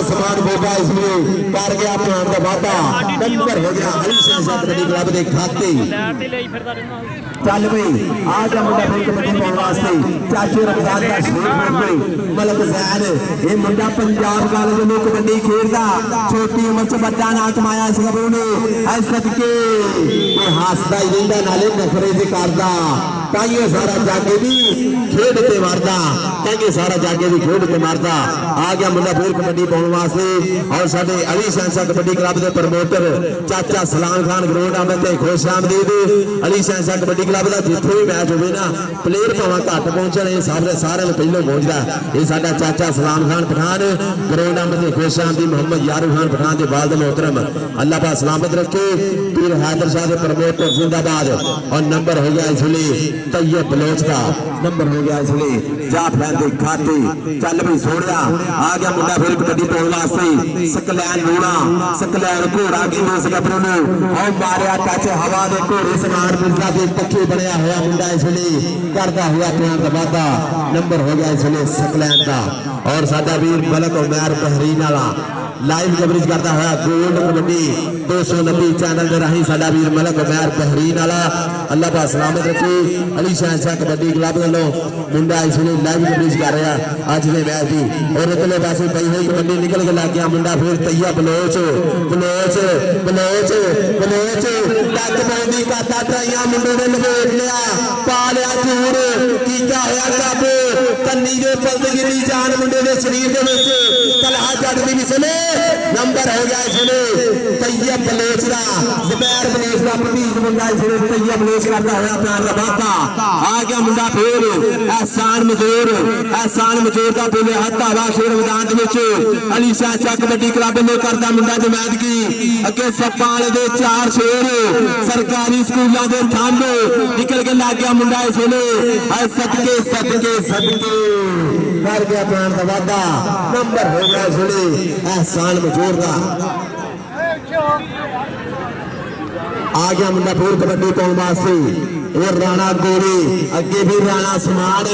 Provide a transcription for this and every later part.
समान होगा इसलिए कर गया प्राण का वादा नंबर हो गया हरी सिंह कबड्डी क्लब के खाते चल भाई आ जा मुंडा फिर कबड्डी पाने वास्ते चाचू रमजान का शरीर मलक जैन ये मुंडा पंजाब कॉलेज में कबड्डी खेलदा छोटी उम्र च बड़ा नाम कमाया इस गबरू ने ऐ सदके ये हसदा ही रहिंदा नाले नखरे दी करदा ताइयो सारा जागे दी खेड ते मारदा ताइयो सारा जागे दी खेड ते मारदा आ गया मुंडा फिर कबड्डी पाने वास्ते और साडे अली सैंसा कबड्डी क्लब के प्रमोटर चाचा सलाम खान ग्राउंड आमद ते खुश आमदीद अली सैंसा कबड्डी क्लब का जिथे भी मैच होवे ना प्लेयर भावें घट पहुंचण ये सारे पहलों पहुंचदा ये साडा चाचा सलाम खान पठान ग्राउंड आमद ते खुश आमदीद मोहम्मद यारूफ खान पठान के वालिद मोहतरम अल्लाह पाक सलामत रखे पीर हैदर शाह के प्रमोटर जिंदाबाद और नंबर हो गया इसलिए तैयब बलोच का नंबर हो गया इसलिए जा फैंदे खाते चल भी सोड़िया आ गया मुंडा फिर कबड्डी पाने वास्ते सकलैन लूणा सकलैन घोड़ा की उस गबरू ने और मारिया टच हवा दे घोड़े समान मिर्जा के पक्के बनया हुआ मुंडा इसलिए करता हुआ प्यार का वादा नंबर हो गया इसलिए सकलैन का और साडा वीर मलक उमैर बहरीन वाला लाइव कवरेज करता हुआ गोल्ड कबड्डी 290 चैनल के राही साडा वीर मलक उमैर बहरीन वाला अल्लाह पाक सलामत रखे अली शाह कबड्डी क्लब वालों मुंडा इसलिए लाइव कवरेज कर रहा अज के मैच की और इतने पासे पई हुई कबड्डी निकल के लग गया मुंडा फिर तैया बलोच बलोच बलोच बलोच लग पाउंदी काटा ट्राइया मुंडे ने लपेट लिया पा लिया चूर कीता होया काबू कन्नी दे पलदगिरी जान मुंडे दे शरीर दे विच तलहा जड़ दी विसले नंबर हो गया इसलिए तैयब बलोच दा जुबैर बलोच दा भतीज मुंडा इसलिए तैयब बलोच करता हुआ प्यार का वादा आ गया मुंडा फिर एहसान मजूर दा बोले हत्थ आवा शेर मैदान दे विच अली शाह कबड्डी क्लब ने करदा मुंडा जमात की अगे सपाल दे चार शेर सरकारी स्कूलों के थंब निकल के लग गया मुंडा इसलिए सदके सदके सदके कर गया प्राण का वादा नंबर हो गया इसलिए एहसान मजूर का आ गया मुंडा फिर कबड्डी पाने वास्ते और राणा गोरी अगे भी राणा समान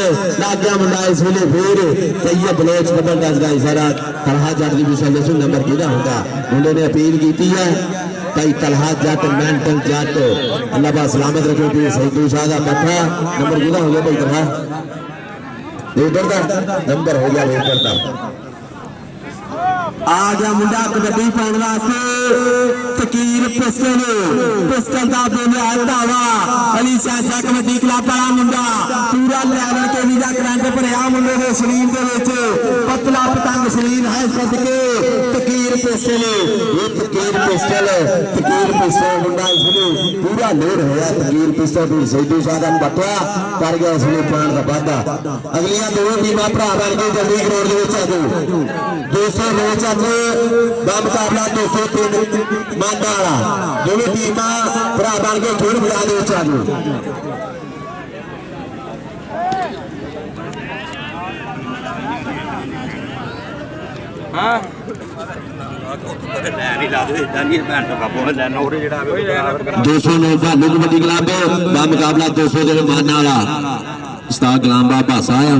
लग गया मुंडा इस वे फिर तैयब बलोच कबड्डी का इशारा तलहा जट की विशेष नंबर किहदा होगा मुंडे ने अपील की है कई तलहा जट मेंटल जट अल्लाह पाक सलामत रखे पीर सैदू शाह का पट्ठा नंबर किहदा हो गया भाई तलहा लीडर का नंबर हो गया लीडर का आ गया मुंडा कबड्डी पाने वास्ते फकीर पिस्टल का बोलिया हटावा अली शाह कबड्डी क्लब वाला मुंडा पूरा लेवल के भी करंट भरिया मुंडे के शरीर के विच पतला पतंग शरीर है सदके फकीर पिस्टल ये फकीर पिस्टल मुंडा इसलिए पूरा लोड होया फकीर पिस्टल भी सैदू शाह का पट्टा कर गया इसलिए प्राण का वादा अगलियां दोनों टीमां भरा बन के जल्दी ग्राउंड के विच आ जाओ 200 मैच मुकाबला 203 मांडा वाला दोनों टीम भरा बन के खेल मैदान में आ जाओ दो सौ नौ भालू कबड्डी क्लब का मुकाबला 200 माना वाला उस्ताद गुलाम बाबा भासा आया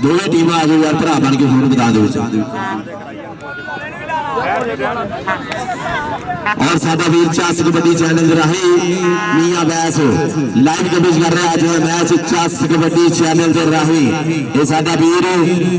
दोनों टीम आ जाओ यार भरा बन के खेल मैदान में और साडा वीर चस कबड्डी चैनल राही मियां वैस लाइव कवरेज कर रहा है मैच चस कबड्डी चैनल के राही ये साडा वीर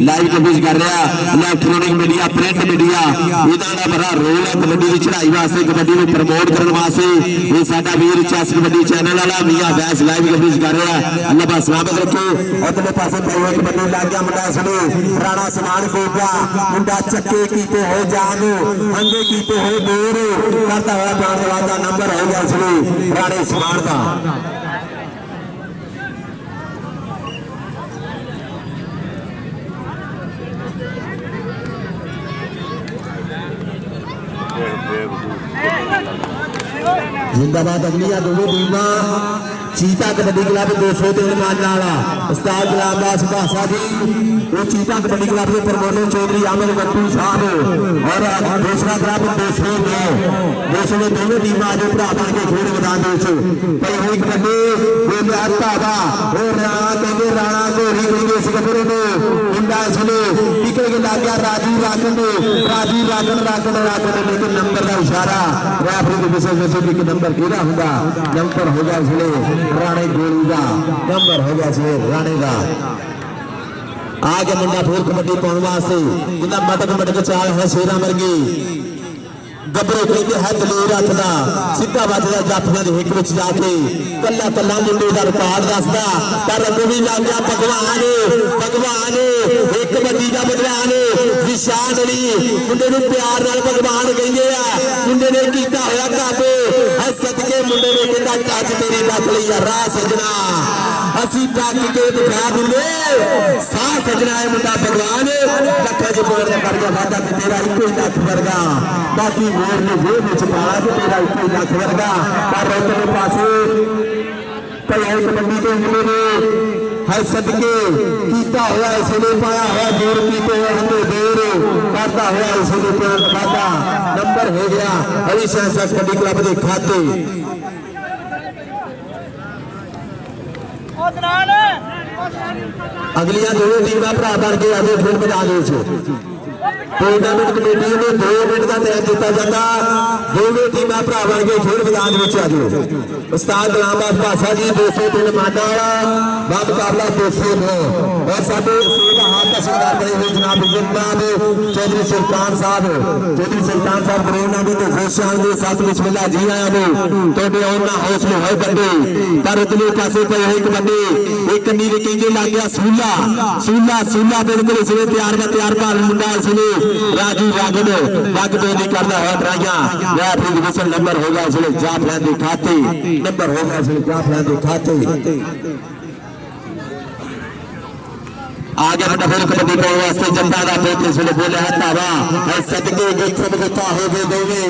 लाइव कवरेज कर रहा इलैक्ट्रॉनिक मीडिया प्रिंट मीडिया इहदा दा बड़ा रोल है कबड्डी की चढ़ाई वास्ते कबड्डी को प्रमोट करने वास्ते ये साडा वीर चस कबड्डी चैनल वाला मियां वैस लाइव कवरेज कर रहा है अल्लाह पाक सलामत रखे उधरले पासे पई कबड्डी लग गया मुंडा सुनो राणा समान को गया मुंडा चक्के कीते हो जान अंगे कीते हो दूर करता हुआ प्यार का नंबर हो गया इसलिए राणे समान का जिंदाबाद अगलिया दोनों टीमां चीता कबड्डी क्लब 203 मानने वाला उस्ताद गुलाम दास भासा जी वो चीता कबड्डी क्लब के प्रमोटर चौधरी आमिर गट्टू साहब और दूसरा क्लब 202 दोनों टीम आज भरा बन के खेल मैदान हुई कबड्डी राणा गोरी इस गबरू मुंडा इसलिए निकल के लग गया राजू रागन लेकिन नंबर का इशारा रेफरी के विशेष से कि नंबर किहदा हुंदा नंबर हो गया इसलिए राणे गोली का नंबर हो गया इसलिए राणे का आ गया मुंडा फिर कबड्डी पाने वास्ते जिन्ना मटक चाल है शेरा वर्गी गबरू कहते है दलेर हथ का सीधा बजदा जाफिया के हिक विच जाके कला मुंडे का रिकॉर्ड दसदा पर अगों भी लग गया भगवान एक कबड्डी का भगवान विशाल अली मुंडे नूं प्यार नाल भगवान कहंदे आ मुंडे ने कीता होया काबू है सदके मुंडे ने कहंदा टच तेरी डक लई आ राह सजना असी टक के दिखा दिंदे सा सजना है मुंडा भगवान लखा च बोल कर गया वादा कि तेरा इको ही लख वर्गा बाकी मोर ने वो विच पाया कि तेरा इको ही लख वर्गा पर उधरले पासे भैया कबड्डी के मुंडे ने है सदके कीता होया इसने पाया होया दूर कीते हुए दूर करता होया इसने प्यार वादा नंबर हो गया हरी शहर कबड्डी क्लब के खाते अगलियां दो टीम भरा बन के आगे फिर मैदान टूर्नामेंट कमेटी ने 2 मिनट का टाइम दिता जाता दोनों टीम भरा बन के फिर मैदान में आ जाओ उस्ताद गुलाम भाषा जी 203 माटा वाला मुकाबला 209 और साथ हाथ का शिकार बने हुए जनाब चौधरी सुल्तान साहब करोना भी खुश आएंगे साथ बिस्मिल्लाह जी आया ने तो और हौसले है बंदे पर उतले पासे पे एक बंदे एक नीर कहंगे लग गया सूला बिल्कुल इसने तैयार कर मुंडा इसने राजू रागन नहीं करना है ड्राइया या फिर विसल नंबर होगा इसलिए जाप लेंदे खाते नंबर होगा इसलिए जाप लेंदे खाते आगे बड़ा फिर कबड्डी पाने वास्ते जनता का पेट इसलिए बोले है तावा है सदके गुत्थम गुत्था हो गए दोवे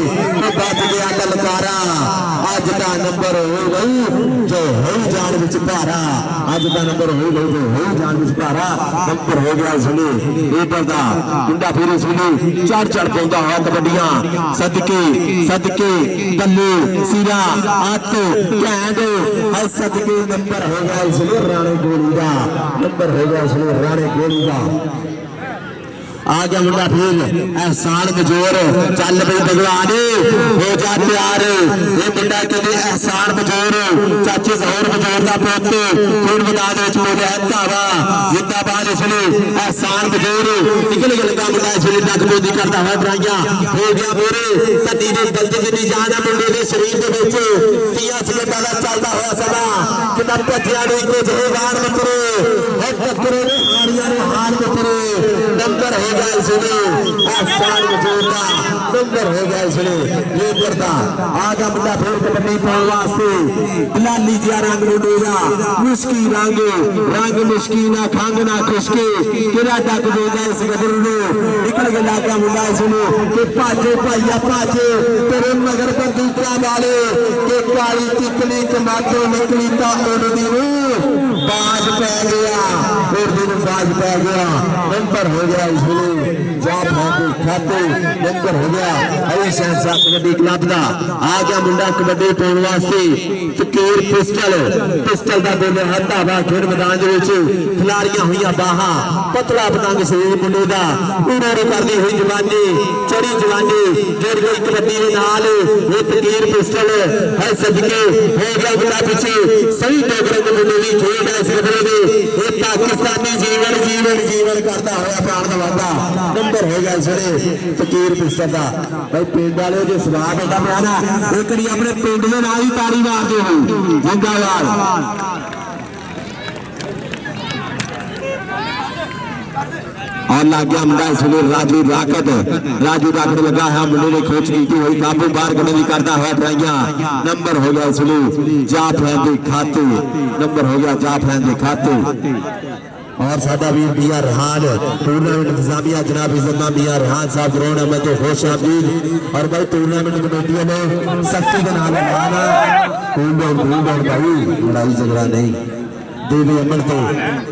बच गया ललकारा आज का नंबर हो गई जो हो जान विच भारा आज का नंबर हो गई जो हो जान विच भारा नंबर हो गया इसलिए ऊपर दा मुंडा फिर इसलिए चढ़ पाउंदा है कबड्डियां सदके बल्लू सीरा आत कैंड है सदके नंबर हो गया इसलिए राणे गोली का नंबर हो गया इसलिए राणे गोली का आ गया मुंडा फिर एहसान बजोर चल पई भगवान हो जा तैयार ये मुंडा कहते एहसान बजोर चाचे जहर बजोर का पुत फिर मैदान में बोले धावा जिंदाबाद इसलिए एहसान बजोर निकल के लगा मुंडा इसलिए नकबोदी करता है ड्राइया हो गया मोरे कदी दे गलत जिनी जान है मुंडे के शरीर के विच 30 सेकंड का चलता हुआ समा कितना भजिया ने इको जे वार मतरो है टकरे ने हारिया ने हार मतरो नंबर हो गया इसलिए एहसान बजोर का नंबर हो गया इसलिए ये करता आगा मुंडा फिर कबड्डी पाने वास्ते लाली जिया रंग मुंडेगा मुस्की रंग मुस्की ना खंग ना खुशके केड़ा डक बोलदा इस गदर नु निकल के लागा मुंडा इसलिए कि भाजे भाइया भाजे तेरे मगर बंदूका वाले के काली तिकली कमातो निकली ता उड़दी नु बाज पै गया उड़दी नु बाज पै गया नंबर हो गया इसलिए जाप खाते नंबर हो गया हरी शहर कबड्डी क्लब का आ गया मुंडा कबड्डी पाने वास्ते फकीर पिस्टल का बोले है धावा खेड मैदान खिलाड़ियां हुई बाहां पतला पतंग शरीर मुंडे का उन्होंने करनी हुई जवानी चढ़ी जवानी जुड़ गई कबड्डी के नाल ये फकीर पिस्टल है सदके हो गया मुंडा पीछे सही डोगरे के मुंडे की खेड है इस गदरे ये पाकिस्तानी जीवन करता हुआ प्राण का वादा नंबर हो गया इसलिए फकीर पिस्टल का भाई पिंड वाले जो सवाल बेटा बना एक अपने पिंड में ना ही तारी मारते हो जिंदाबाद और लग गया मुंडा इसलिए राजू राकत लगा है मुंडे ने खोज की हुई काबू बार करने भी करता है ड्राइया नंबर हो गया इसलिए जाप है खाते नंबर हो गया जाप है खाते और सादा भी बिया रहान टूर्नामेंट इंतजामिया जनाब इज्जत बिया रहान साहब ग्राउंड में तो खुश आमदीद और भाई टूर्नामेंट कमेटी ने सख्ती के नाम लगाना भाई लड़ाई झगड़ा नहीं देवी अमन तो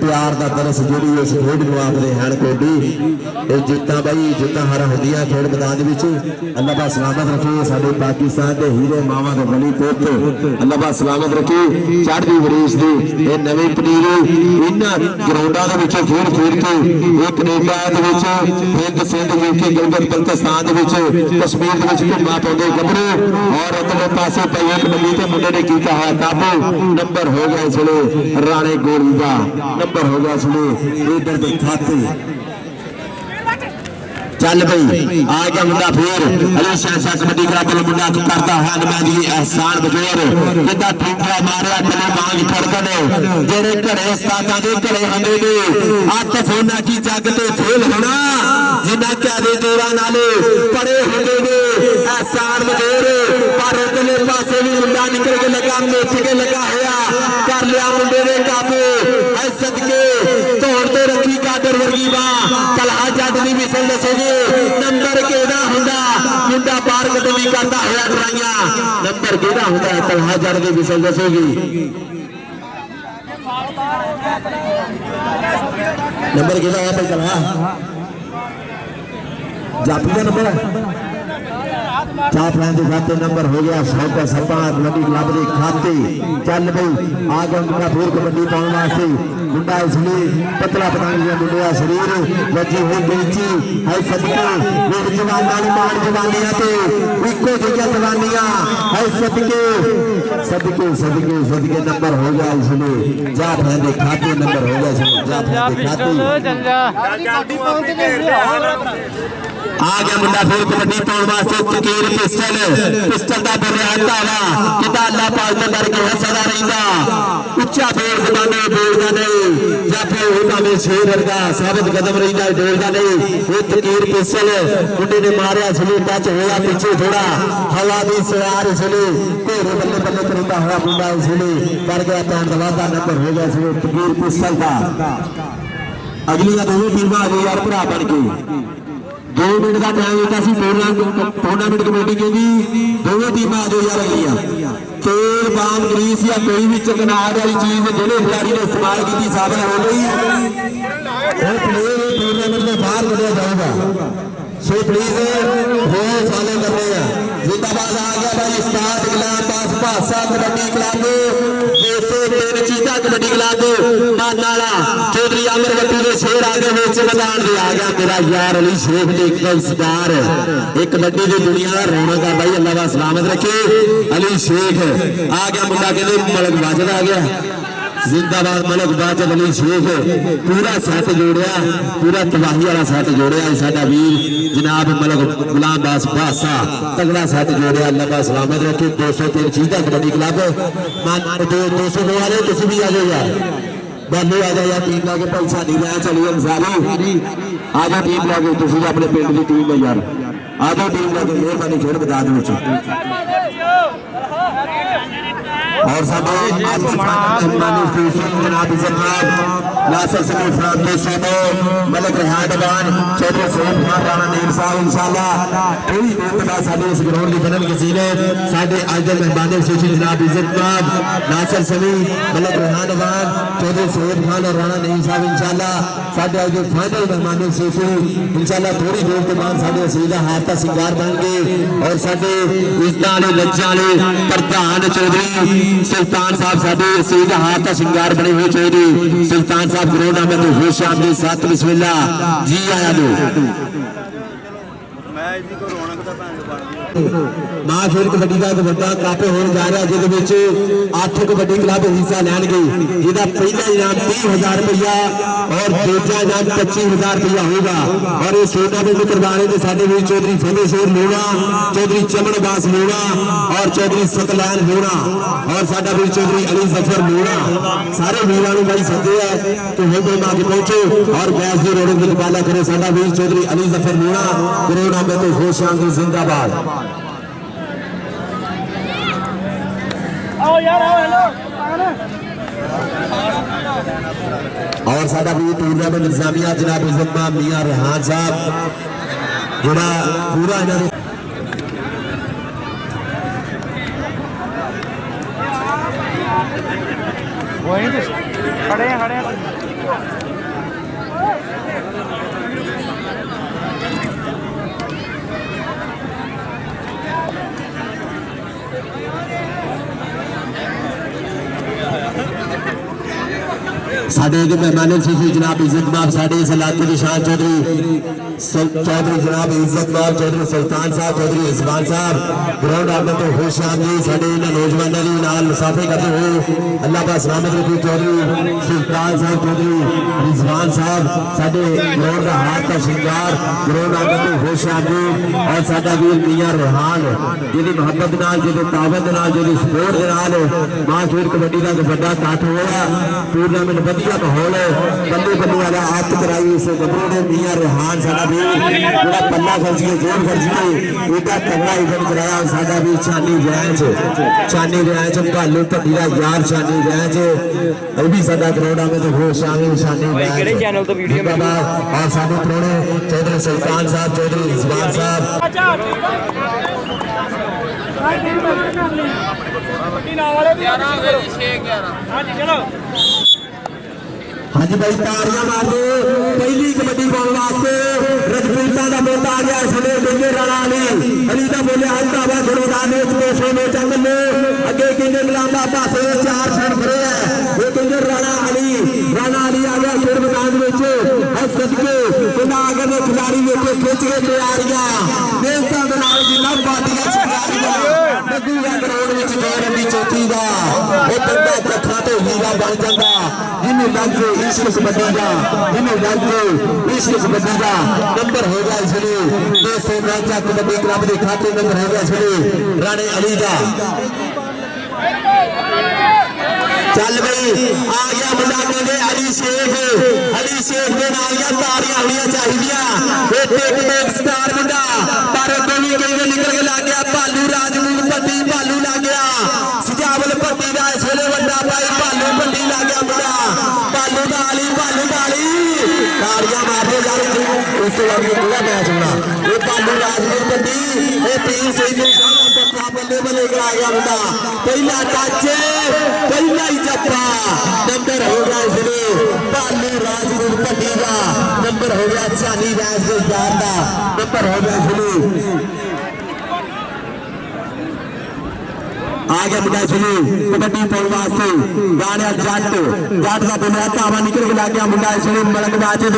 प्यार का तरस जी उस खेड में आपने हैन कोडी ये जित्तां बई जित्तां हार होंदियां खेड मैदान में अल्लाह पाक सलामत रखे साडे पाकिस्तान के हीरे मावां दे बली पुत अल्लाह पाक सलामत रखे चढ़दी वरीस दी ये नवीं पनीरी इन्हां ग्राउंडां दे विच खेड खेड के ये कनेडा दे विच हिंद सिंध यूके गिलगित बल्तिस्तान दे विच कश्मीर दे विच घुम्मा पाउंदे गबरू और अगले पासे पई एक बंदी ते मुंडे ने कीता है काबू नंबर हो गया इसलिए राणे गोरी का नंबर हो गया इसलिए इधर के खाते चल भाई आ गया मुंडा फिर अली शाह कबड्डी क्लब वाला मुंडा करता है नुमाइंदगी एहसान बजोर किदा ठुंगा मारिया गले मांग फड़कने जेड़े घड़े उस्तादां दे घड़े हंदे ने अत सोना की जग ते फेल होना जिन्ना क्यादे जोड़ा नाले पड़े हंदे ने एहसान बजोर पर उधरले पासे भी मुंडा निकल के लगा मिच के लगा होया कर लिया मुंडे ने काबू है सदके तोड़ तो रखी कादर वर्गी बां कलहा जद दी विसल दसेगी नंबर केड़ा हुंदा मुंडा पार कदमी करदा होया डराइयां नंबर केड़ा हुंदा कलहा जद दी विसल दसेगी नंबर केड़ा है भाई कलहा जापी का नंबर चाप लाइन के खाते नंबर हो गया 100 का सपा कबड्डी क्लब के खाते चल भाई आ गया मुंडा फिर कबड्डी पाने वास्ते मुंडा इसलिए पतला पतंग मुंडे शरीर बची हुई बेची है सदके वीर जवाना मान जवानियां ते इको जिहा जवानियां है सदके सदके सदके सदके नंबर हो गया इसलिए जाप लाइन के खाते नंबर हो गया इसलिए जाप लाइन के खाते आ गया मुंडा फिर कबड्डी पाने वास्ते तकीर पिस्टल पिस्टल का बुनियाद धावा किदा अल्लाह पाक दे दर के सदा रहिंदा उच्चा बोल जबाने बोलदा नहीं या फिर भावे शेर वर्गा साबित कदम रहिंदा डोलदा नहीं वो तकीर पिस्टल मुंडे ने मारिया इसलिए टच होया पीछे थोड़ा हवा दी सवार इसलिए घेरे बल्ले बल्ले करदा हुआ मुंडा इसलिए कर गया पैन दवा का नंबर हो गया इसलिए तकीर पिस्टल का अगली दोनों टीमां आ गई यार भरा बन के 2 मिनट का टाइम दिता सी टूर्नामेंट कमेटी कहती दोनों टीम आ जाओ यार अगलियां तेल बाम ग्रीस या कोई भी चकनाहट वाली चीज जो खिलाड़ी ने इस्तेमाल की साबित हो गई टूर्नामेंट में बाहर कढ़िया जाएगा सो प्लीज वो फॉलो करने हैं जिंदाबाद आ गया भाई स्टार्ट क्लब पास भाषा कबड्डी क्लब 203 चीता कबड्डी क्लब मानाला चौधरी आमिर भट्टू के शेर आगे बेच मैदान दे आ गया मेरा यार अली शेख ने एकदम स्टार एक कबड्डी की दुनिया का रौनक है भाई अल्लाह का सलामत रखे अली शेख आ गया मुंडा कहते मलक वाजद आ गया जिंदाबाद मलक वाजद अली शेख पूरा सैट जोड़िया पूरा तबाही वाला सैट जोड़िया साडा वीर जनाब मलक गुलाम दास भाषा तगड़ा सैट जोड़िया अल्लाह का सलामत रखे 203 चीता कबड्डी क्लब 202 वाले तुम भी आ जाओ यार बालू आ जाओ यार टीम लाके भाई साडी लै चलिए सारी आ जाओ टीम लाके तुम अपने पिंड की टीम है यार आ जाओ टीम लाके मेहरबानी खेल मैदान और सब जनाब नासिर समीर फ्रांतो साहब मलक रेहान दवान चौधरी सईद खान राणा नीम साहब इंशाअल्लाह थोड़ी देर के बाद साडे इस ग्राउंड की बनन गजीले साडे आज दे मेहमान विशेष जनाब इज्जत खान नासिर समीर मलक रेहान दवान चौधरी सईद खान और राणा नीम साहब इंशाअल्लाह साडे आज फाइनल मेहमान विशेष इंशाअल्लाह थोड़ी देर के बाद साडे सीधा हाथ का सिंगार बन गए और साडे इज्जत वाले लज्जा वाले प्रधान चौधरी सुल्तान साहब साडे सीधा हाथ का सिंगार बने हुए चौधरी सुल्तान साहब ग्राउंड में तो खुश आमदी साथ बिस्मिल्लाह जी आया लो मां फिर कबड्डी का एक बड़ा कप होने जा रहा जिसे 8 कबड्डी क्लब हिस्सा लैनगे जिसका पहला इनाम 30,000 रुपया और दूसरा इनाम 25,000 रुपया होगा और इस टूर्नामेंट करवाने में साडे वीर चौधरी फतेह शेर लोड़ा चौधरी चमन बास लोड़ा और चौधरी सतलैन लोड़ा और साडा वीर चौधरी अली जफर लोड़ा सारे वीरों को भाई सदे है तो हम दोनों आगे पहुंचो और बैस की रोड की निकाला करे साडा वीर चौधरी अली जफर लोड़ा करोड़ा में तो खुश आमदी जिंदाबाद और साडा भी टूर्नामेंट इंतजामिया जनाब इज्जत मियां रेहान साहब जोड़ा पूरा इन्होंने साडे मेहमान सूफी जनाब इज्जत माफ साडे इस इलाके के शान चौधरी जनाब इज्जत माफ चौधरी सुल्तान साहब चौधरी इस्मान साहब ग्राउंड आपने तो खुश आमदी साडे इन नौजवानों की नाल मुसाफे करते हुए अल्लाह पाक सलामत रखे चौधरी सुल्तान साहब चौधरी रिजवान साहब साडे ग्राउंड का हाथ का श्रृंगार ग्राउंड आपने तो खुश आमदी और साडा वीर मियां रेहान जिहदी मोहब्बत नाल जिहदे ताबत नाल जिहदी सपोर्ट दे नाल मां खेड कबड्डी का बड़ा इकट्ठ होया टूर्नामेंट बढ़िया माहौल बल्ले बल्ले वाला आप कराई इस गबरू ने मियां रेहान साडा भी बड़ा पल्ला खर्च के जोर खर्च के एडा तगड़ा इवेंट कराया साडा भी छानी रैंच भालू भट्टी का यार छानी रैंच ये भी साडा ग्राउंड में तो हो शामिल छानी रैंच और साडे प्रोणे चौधरी सुल्तान साहब चौधरी रिजवान साहब हाँ जी भाई तारियां मार दो पहली कबड्डी पाने वास्ते रजपूता का बोलता आ गया सुने डेंगे राणा अली का बोले हल्का हुआ गुरुदान में चंद लो अगे किंजर गुलाम बाबा से 4 छड़ खड़े है वो किंजर राणा अली आ गया खेल मैदान में और सदके उन्हें आगे के खिलाड़ी में खिंच के तैयारियां देवता के नाल जिन्ना पार्टियां सरकारियां लगूगा ग्राउंड में दौड़ दी चौथी का वो बंदा चखा तो हीरा बन जाता जिन्हें लग इश्क कबड्डी का जिन्हें लग इश्क कबड्डी का नंबर हो गया इसलिए 200 मैच कबड्डी क्लब के खाते नंबर हो गया इसलिए राणे अली का चल भाई आ गया मुंडा कहते अली शेख के नाल या तारियां होनी चाहिए एक स्टार मुंडा पर कोई कहीं निकल के लग गया भालू राजपूत भट्टी भालू लग गया सजावल भट्टी का इस वेले वड्डा भाई भालू भट्टी लग गया मुंडा भालू दाली तारियां मार दो यार उस तो आगे पूरा मैच होना ये भालू राजपूत भट्टी ये तीन सही बल्ले बल्ले आ गया मुंडा पहला टच पहला ही चप्पा नंबर हो गया इसलिए भालू राजपूत भट्टी का नंबर हो गया चानी रैंच के यार का नंबर हो गया इसलिए आ गया मुंडा इसलिए कबड्डी पाने वास्ते गाने जट का बुनियाद धावा निकल के लग गया मुंडा इसलिए मलक वाजिद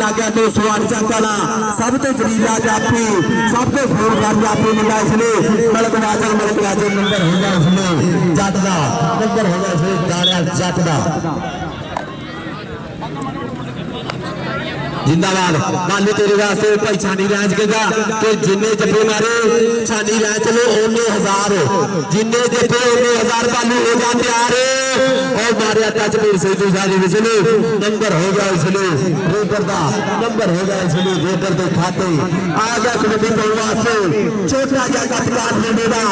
लग गया 208 चक्का सब तो जलीला जाफी सब तो जोरदार जाफी मुंडा इसलिए मलक वाजिद नंबर हो गया इसलिए जट का नंबर हो गया इसलिए गाने जट का जिंदाबाद भालू तेरे वास्ते भाई छानी रैंच केगा कि जिन्ने जफे मारे छानी रैंच लो ओने 1000 जिन्ने जफे ओने 1000 भालू हो जा तैयार और मारिया टच वीर सैदू साहब विसले नंबर हो गया इसलिए रेडर का नंबर हो गया इसलिए रेडर के खाते आ गया कबड्डी पाने वास्ते छोटा जा कटकार लेनेगा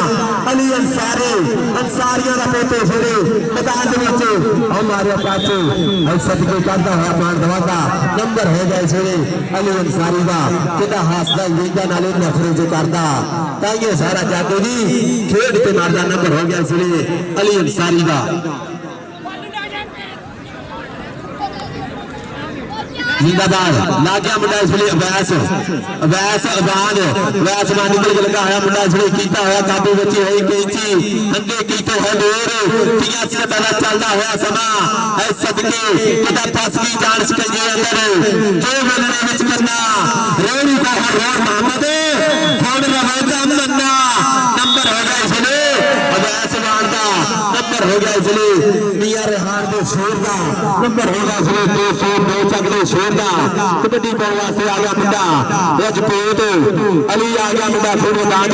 अली अंसारियों का पोते फिरे मैदान में और मारिया पाचो और सदके करता है मान दवादा नंबर हो गया अली अंसारी का कितना हासदा इंदा नाले नखरे जो करता ताइए सारा जाके भी खेड पे मारदा नंबर हो गया इसलिए अली अंसारी का जिंदाबाद लागिया मुंडा इसलिए अवैस मान निकल के लगा है मुंडा इसलिए कीता होया काबू बची है कैची अंगे कीतो है दूर 83 का पता चलदा होया समा है सदके किदा फस की जान सकंजे अंदर जो बनने विच करना रेणी का हर मोहम्मद फोन रहेगा मन्ना नंबर हो गया इसलिए अवैस मान का नंबर हो गया इसलिए मियां रेहान दे शोर का नंबर हो गया इसलिए 202 चगले शोर कबड्डी पाने वास्ते आ गया मुंडा रजपूत अली आ गया मुंडा फिर मैदान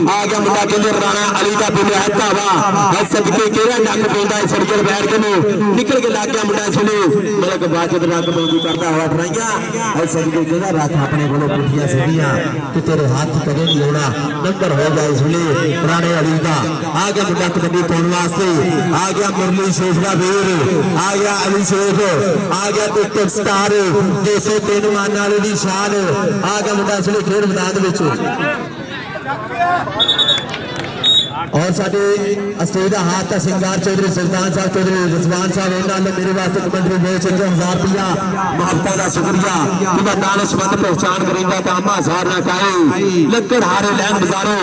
आ गया मुंडा किंजर राणा अली का बोलिया है धावा सदके केड़ा नक पेंदा सर्कल बैठ के निकल के लग गया मुंडा इसलिए मलक वाजिद रंग बंदी करता हुआ ट्राइया सदके केड़ा रख अपने को पुठिया सीढ़ियां कि तेरे हाथ कदे नहीं होना नंबर हो गया इसलिए राणे अली का आ गया मुंडा कबड्डी पाने वास्ते आ गया मुरली शेख का वीर आ गया अली शेख आ गया टिकटॉक स्टार 203 मान वाले की शान आ गया मुंडा इसलिए खेल मैदान और साडे स्टेज का हाथ का सिंगार चौधरी सुल्तान साहब चौधरी जसवान साहब उन्होंने मेरे वास्ते कमेंट्री भेज 1000 रुपया माफता का शुक्रिया कि मैं दानिशमंद पहचान करेंगे कामा सार ना काए लक्कड़ हारे लैन बाजारो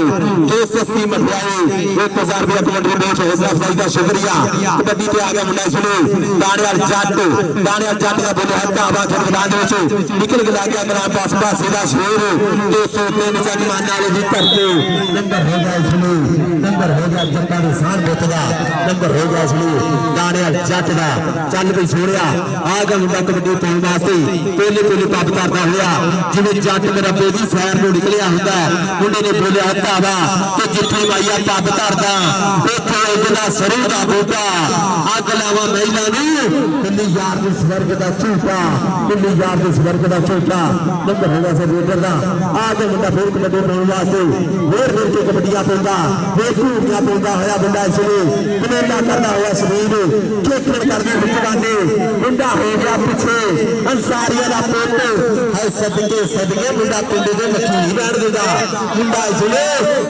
जो सस्ती मठियाई 1000 रुपया कमेंट्री भेज हौसला अफजाई का शुक्रिया कबड्डी पे आ गया मुंडा सुनो दानियाल जट का बोले हत्ता आवाज मैदान दे निकल के लग गया मेरा पास पास सीधा शेर 203 चक मान वाले भी करते नंबर हो गया सुनो नंबर हो गया जट्टा दे सार बोतदा नंबर हो गया सुनो दानियाल जट दा चल भी सोनिया आ गया मुंडा कबड्डी पाउण वास्ते पहले पब करदा होया जिवें जट मेरा बेदी सैर नु निकलिया हुंदा मुंडे ने बोलिया हत्ता वा ते जिथे माईया पब करदा उत्थे इतना सरू दा बूटा अग लावा महिला नु किन्नी यार दे स्वर्ग दा झूठा किन्नी यार दे स्वर्ग दा झूठा नंबर हो गया से लीडर दा आ गया मुंडा फिर कबड्डी पाउण वास्ते फिर के कबड्डियां पाउंदा फिर घूमिया पाउंदा होया मुंडा इसने कनेडा करदा होया शरीर खेखड़ करदी हुकमाने मुंडा हो गया पिछे अंसारिया दा पुत है सदके मुंडा पिंड दे मक्खी नहीं बैठ देदा मुंडा इसने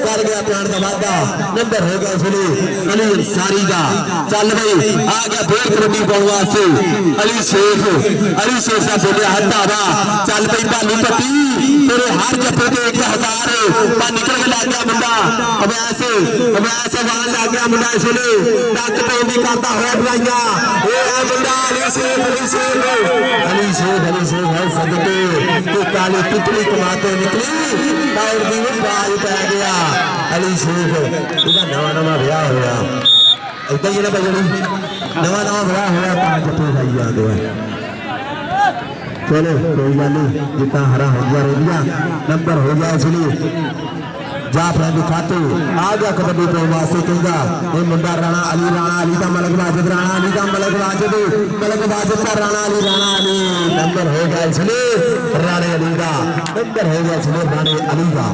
कर गया प्राण दा वादा नंबर हो गया इसने अली अंसारी दा चल भाई आ गया फिर कबड्डी पाउण वास्ते अली शेख दा बोलिया हत्ता वा चल भाई भालू पट्टी तेरे हर जफे ते 1000 पर निकल के लग गया मुंडा अवैसे वाल लग गया मुंडा इसने डक पे भी करता होया बुलाइया ये है मुंडा अली शेख है सदके तो काली तितली कमाते निकली और दी बाज पै गया अली शेख इदा नवा ब्याह होया इदा ही ना बजनी नवा ब्याह होया पांच जफे खाई जाते हैं चलो कोई गल नहीं जितना हरा हो गया रोलिया नंबर हो गया इसलिए जाफर की खाते आ गया कबड्डी पाउण वास्ते कहंदा ये मुंडा राणा अली दा मलक वाजिद राणा अली दा मलक वाजिद का राणा अली नंबर हो गया इसलिए राणे अली दा नंबर हो गया इसलिए राणे अली दा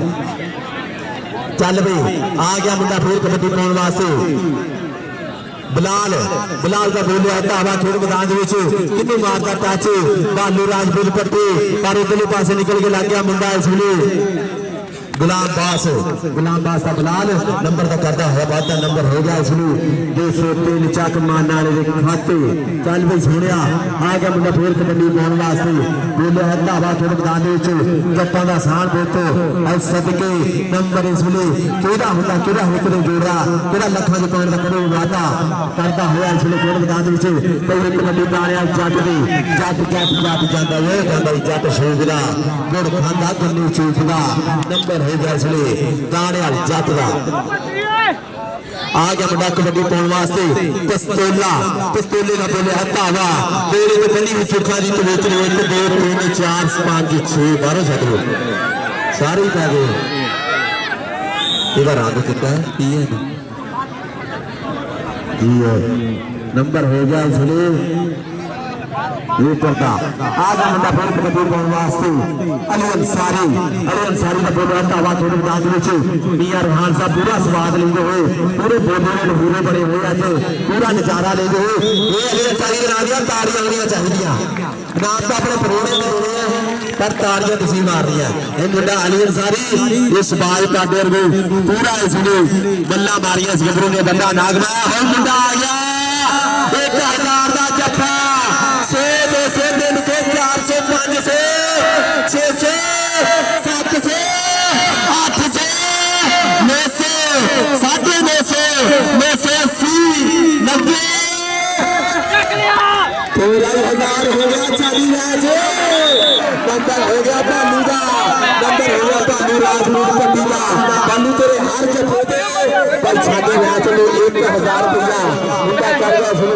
चल बे आ गया मुंडा फिर कबड्डी पाउण वास्ते बिलाल का बोलिया धावा खेल मैदान किन्नू मारता टच भालू राजपूत पट्टी पर उधरले पासे निकल के लग गया मुंडा इसलिए गुलाम बास का बिलाल नंबर का करता है वादा नंबर हो गया इसलिए 203 चक मान वाले खाते चल भाई सुनिया आ गया मुंडा फिर कबड्डी पाउण वास्ते बोलिया है धावा खेल मैदान जट्टां दा साण बोतो और सदके नंबर इसलिए केड़ा हुंदा केड़ा होकरे जोड़ा केड़ा लखां दे पाउण दा करो वादा करता होया इसलिए खेल मैदान कोई कबड्डी पाणिया जट दी जट जांदा ये कहंदा जट शोकदा गुड़ खांदा गन्नू चूकदा नंबर हो गया इसलिए दानियाल जट दा आ गया मुंडा कबड्डी पाउण वास्ते पिस्तौले का बोले हत्ता वा तेरे ते बनी हुई सुरखा दी तो 1 2 3 4 5 6 12 सदरो सारे पै गए इधर रंग कितना है की है नंबर हो गया इसलिए ये करता आगे मुंडा फिर कबड्डी पाउण वास्ते अली अंसारी का बोल रहा था थोड़े मैदान में मियां रुहान साहब पूरा स्वाद लेंदे हुए पूरे बोले ने पूरे बड़े हुए अज पूरा नजारा लेंदे हुए ये अली अंसारी के नाम दियां ताड़ियां होनियां चाहिदियां नाम तो अपने परोड़े ने देने हैं पर ताड़ियां तुसीं मारनियां ये मुंडा अली अंसारी इस बाज काटे वर्गू पूरा इसने बल्ला मारियां इस गबरू ने बंदा नाग माया हुण मुंडा आ गया 1000 दा जफ्फा 6 200 300 400 500 600 700 800 900 950 980 90 13,000 हो गया चाली मैच नंबर हो गया भालू का नंबर हो गया भालू राजपूत पट्टी का भालू तेरे हर जफे पे पर छाटे मैच में 1,000 रुपया उनका कर गया शुरू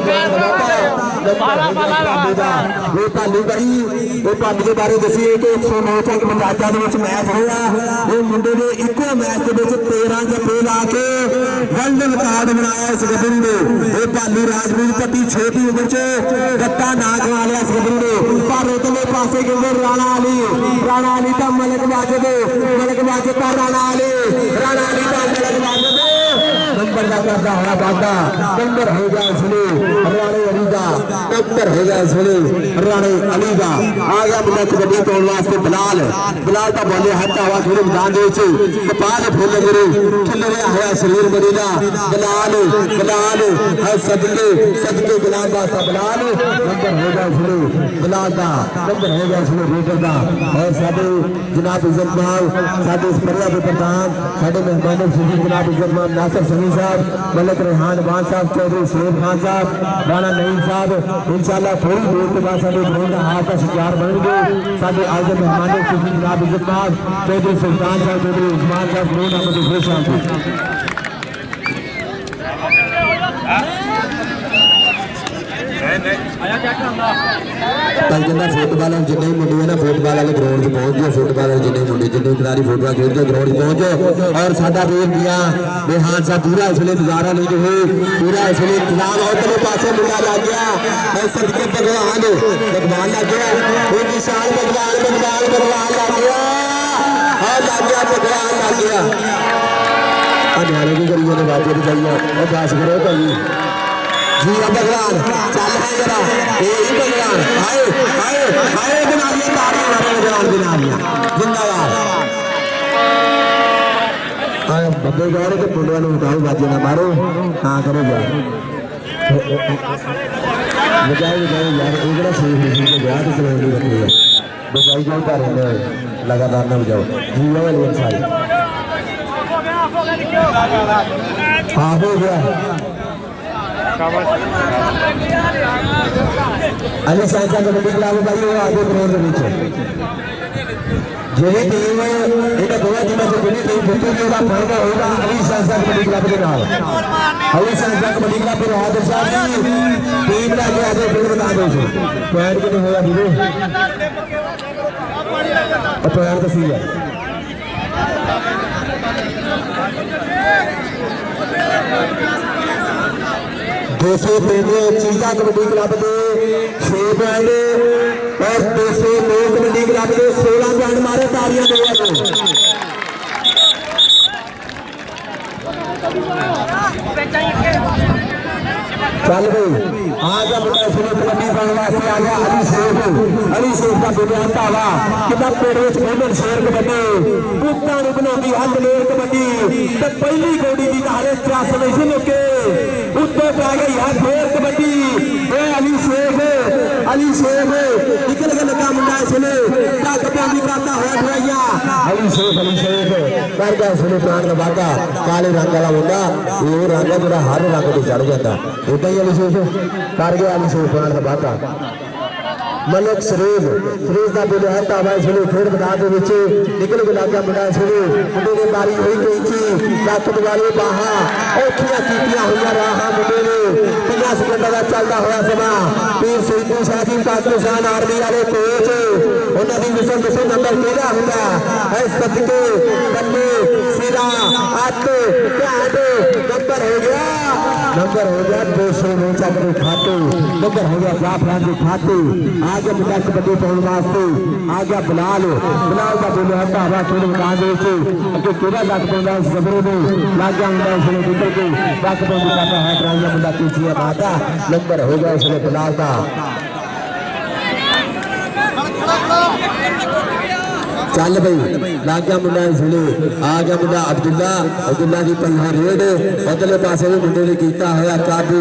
भालू भाई वो भालू के बारे दसिए कि 109 तक पंचायतां दे विच मैच होया ये मुंडे ने इको मैच दे विच 13 जफे ला के वर्ल्ड रिकॉर्ड बनाया इस गबरू ने ये भालू राजपूत पट्टी छोटी उम्र च गत्ता ना गवा लिया इस गबरू ने पर उतले पासे कहंदे राणा अली दा मलक वाजिद का राणा अली दा मलक वाजिद नंबर का करदा होया वादा नंबर हो गया इसलिए राणे अली का नंबर हो गया इसमें राणे अली का आ गया मुंडा कबड्डी पाने वास्ते बिलाल बिलाल का बोले हटा हुआ थोड़े मैदान दे कपाल फुल गुरु खिल रहा है शरीर मरीना बिलाल बिलाल हर सदके सदके बिलाल वास्ता बिलाल नंबर हो गया इसमें बिलाल का नंबर हो गया इसमें रेटर का और साडे जनाब इज्जतमान साडे स्पर्धा के प्रधान साडे मेहमानों से जनाब इज्जतमान नासिर समी साहब मलिक रेहान खान साहब चौधरी सलीम खान साहब राणा नईम साहब इंशाअल्लाह थोड़ी देर के बाद साडे ग्राउंड का हाथ का शिकार बनेंगे साडे आज के मेहमानों से जनाब इज्जतमान चौधरी सुल्तान साहब चौधरी उस्मान साहब ग्राउंड में खुश हैं जिन्ना फुटबॉल जिन्ने मुंडे ना फुटबॉल वाले ग्राउंड से पहुंच गए फुटबॉल जिन्ने मुंडे जिन्ने खिलाड़ी फुटबॉल खेलते ग्राउंड से पहुंचे और साडा वीर मियां बेहान साहब पूरा इसलिए नजारा लेते हुए पूरा इसलिए इंतजाम उधरले पासे मुंडा लग गया और सदके भगवान भगवान लग गया वो विशाल भगवान भगवान भगवान लग गया और लग गया भगवान लग गया न्याणे की करिए ने बात चाहिए और पास करो भाई जी भगवान चल रहे जरा यही भगवान आए आए आए बिनालियां तालियां मारो भगवान बिनालियां जिंदाबाद आए बब्बे जा रहे थे मुंडिया ने उठाओ बाजी ना मारो हाँ करो यार बजाओ बजाओ यार उगड़ा सही है तो ब्याह तो चलो नहीं रखनी है बजाई जाओ कर रहे लगातार ना बजाओ जी वाले सारे हाँ हो गया अली साहब का कबड्डी क्लब भाई वो आगे ग्राउंड के नीचे जेडी टीम एटा गोवा टीम से बनी टीम बिल्कुल होगा फायदा होगा अली साहब का कबड्डी क्लब के नाल अली साहब का कबड्डी क्लब के हाथ साहब जी टीम ला के आगे फिर बता दो पैर के नहीं होगा दीदी पैर तो सही है दूसरे पेंडे चीजा कबड्डी क्लब के 6 पॉइंट और दूसरे दो कबड्डी क्लब के 16 पॉइंट मारे तालियां दो चल भाई आज मुंडा सुनो कबड्डी पाने वास्ते आ गया अली शेख का बुनियाद धावा कितना पेड़ में खेलन शेर कबड्डी पुत्ता नु बनाती हंद लेर कबड्डी ते पहली गोडी की हाले 83 से लेके उत्ते पा गई है फेर कबड्डी ए अली शेख निकल के लगा मुंडा इसने टक पानी करता हुआ ड्राइया अली शेख कर गया इसने प्राण का वादा काले रंग वाला मुंडा वो रंग जो हर रंग से चढ़ जाता उदा ही अली शेख कर गया अली शेख प्राण का वादा मलिक सरीज का बोले है तावा इसलिए खेल मैदान के विच निकल के लग गया मुंडा इसलिए मुंडे की बारी हुई गई थी लात वाले बाहा औखियां कीतियां हुई रहा मुंडे ने 50 सेकंड का चलता हुआ समा पीर सईदू साजी पाकिस्तान आर्मी वाले कोच उन्होंने की मिशन दसो नंबर केड़ा हुंदा है सदके बल्ले सिरा हथ ध्यान नंबर हो गया 200 मोचा के खाते नंबर हो गया जाफरान के खाते आगे मुंडा कबड्डी पाने वास्ते आ गया बिलाल का बोले हटा हवा खेल मैदान दे अगे केड़ा लग पाਉਂਦਾ इस गबरे में लग गया मुंडा इसने निकल के लग पाਉਂਦਾ करता है ड्राइया मुंडा पीछे माता नंबर हो गया इसने बिलाल का चल भाई लग गया मुंडा इसलिए आ गया मुंडा अब्दुल्ला की पल्ला रेड उधरले पासे भी मुंडे ने किया होया काबू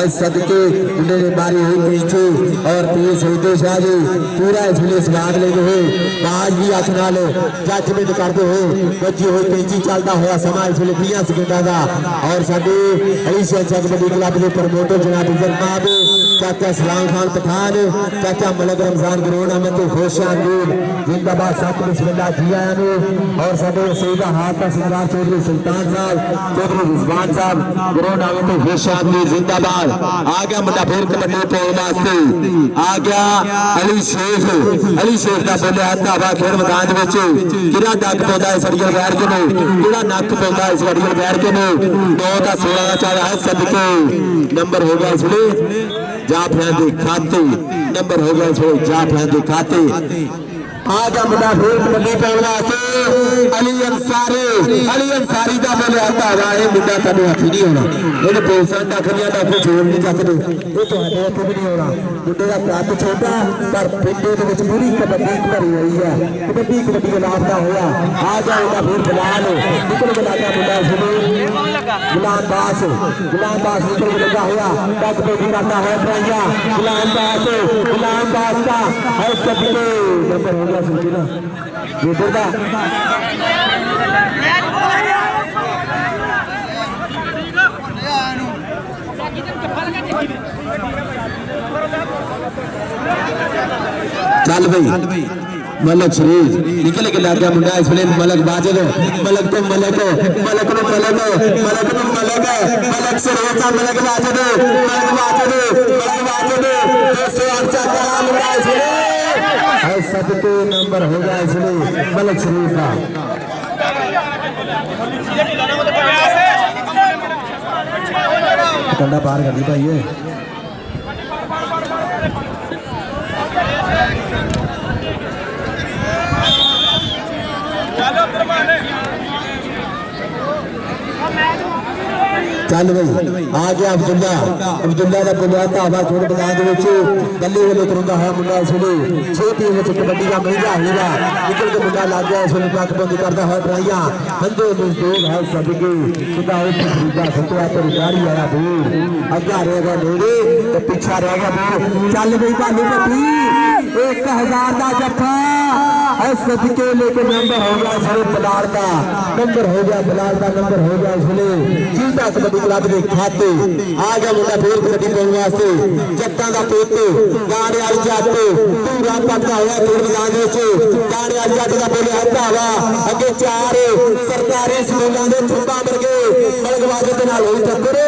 इस सदके मुंडे ने मारी हुई पीछे और पीर सईदू शाह जी पूरा इसलिए स्वाद लेते हुए बाज भी हाथ नाल जजमेंट करते हुए बची हुई पीछी चलता हुआ समा इसलिए 20 सेकंड का और साडे अली शेख कबड्डी क्लब के प्रमोटर जनाब इज्जतमान चाचा सलाम खान पठान चाचा मलिक रमजान ग्राउंड में खुश आमदीद जिंदाबाद साथ बिस्मिल्लाह जी आया ने और साडे सईदा हाथ का सरदार चौधरी सुल्तान साहब चौधरी रिजवान साहब ग्राउंड में खुश आमदीद जिंदाबाद आ गया मुंडा फिर कबड्डी पाने वास्ते आ गया अली शेख का बोले हत्था वा खेल मैदान विच किहड़ा नक पाउंदा है सड़ियल बैर के ने किहड़ा नक पाउंदा है सड़ियल बैर के ने 9 का 16 का चल है सदके नंबर हो गया इसलिए जाफरान के खाते नंबर हो गया इसलिए जाफरान के खाते आ गया मुंडा फिर कबड्डी पाने वास्ते अली अंसारी का बोले आता हुआ ये मुंडा तेन हथ नहीं होना ये पोलसा डखलियां का कुछ जोड़ नहीं सकते ये तो हथ भी नहीं होना मुंडे का कद छोटा पर पिंडे के पूरी कबड्डी भरी हुई है कबड्डी कबड्डी लाभ का होया आ गया मुंडा फिर फिलहाल निकल के लगा मुंडा गुलाम बास निकल के लगा हुआ तक पे भी करता है भैया गुलाम बास का है सबके नंबर हो गया सुनती ना ये दुर्गा चल भाई मलक शरीफ निकल के लग गया मुंडा इस वे मलक बाजल मलक तो मलक मलक नो मलक मलक नो मलक मलक शरीफ का मलक बाजल दोस्तों अच्छा चला मुंडा इस वे सबके नंबर हो गया इसलिए मलक शरीफ का कंडा पार कर दी भाई ये चल भाई आ गया अब्दुल्ला का बुलाता हवा छोड़ मैदान गली वाले तुरंदा है मुंडा इसलिए छोटी कबड्डी का महंगा हीरा निकल के मुंडा लग गया इसलिए नाकबंदी करता है ट्राइया बंदे मजदूर है सबके खुदा खरीदा सतवा पर गाड़ी आया दूर अग्गा रहेगा नेड़े तो पीछा रहेगा दूर चल भाई भालू पट्टी 1000 का जफा है सबके लेके नंबर हो गया इसलिए बलाल का नंबर हो गया नंबर हो गया इसलिए जीता कबड्डी क्लब के खाते आ गया मुंडा फिर कबड्डी पाने वास्ते जट्टां दा पुत गाने वाली जट पूरा पटका होया फिर मैदान गाने वाली जट का बोले हत्था वा अगे 4 सरकारी स्कूलों के थुंबा वर्गे बलगवाजे के नाल होई टक्कर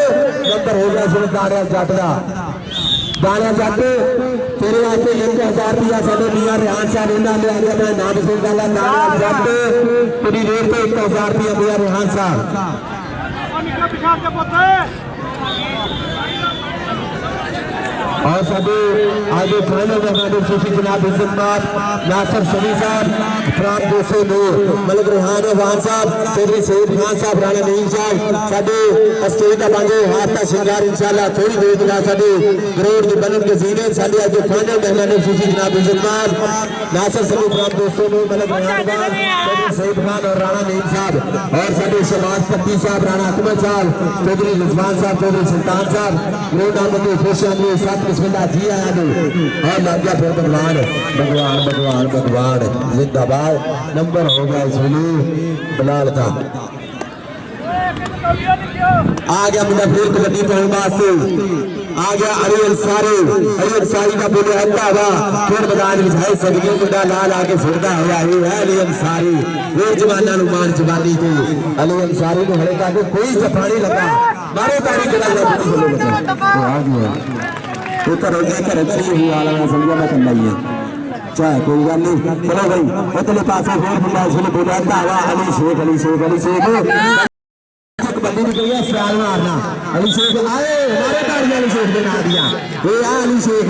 नंबर हो गया इसलिए गाने वाली जट का गाने जट तेरे वास्ते 1000 रुपया साडे मियां रिहान साहब इन्हां ने अपना नाम सुन गाला गाने जट पूरी रेट पे 1000 रुपया मियां रिहान साहब और सभी आगे फाइनल में हमारे सुशी जनाब इज्जतमाद नासिर समी साहब फ्राम दोसे नूर मलिक रेहान वान साहब चौधरी सईद खान साहब राणा नईम साहब साडे स्टेज का बंदे हाथ का श्रृंगार इंशाल्लाह थोड़ी देर बाद साडे ग्राउंड के बनन के जीने साडे आज फाइनल में हमारे सुशी जनाब इज्जतमाद नासिर समी फ्राम दोसे नूर मलिक रेहान वान चौधरी सईद खान और राणा नईम साहब और साडे शहबाज पट्टी साहब राणा अकमल साहब चौधरी रिजवान साहब चौधरी सुल्तान साहब ग्राउंड आमद खुशियां के साथ बिस्मिल्लाह जी आया और लग गया फिर भगवान जिंदाबाद नंबर हो गया इसलिए बलाल का आ गया मुंडा फिर कबड्डी पाने वास्ते आ गया अली अंसारी का बोले हल्का हुआ फिर मैदान में है सदके मुंडा लाल आके फिरदा होया है अली अंसारी वो जवाना नु मान जवानी को अली अंसारी को हले तक कोई जफा नहीं लगा मारे तारी के लगा आ गया तो घर अच्छी हुई वाला मैं समझा मैं करना ही है चाहे कोई गल नहीं चलो भाई उतले पासे फिर मुंडा इसलिए बोला हुआ अली शेख कबड्डी निकल गया सवाल मारना अली शेख आए हमारे ताड़ी अली शेख ने ना दिया ये आ अली शेख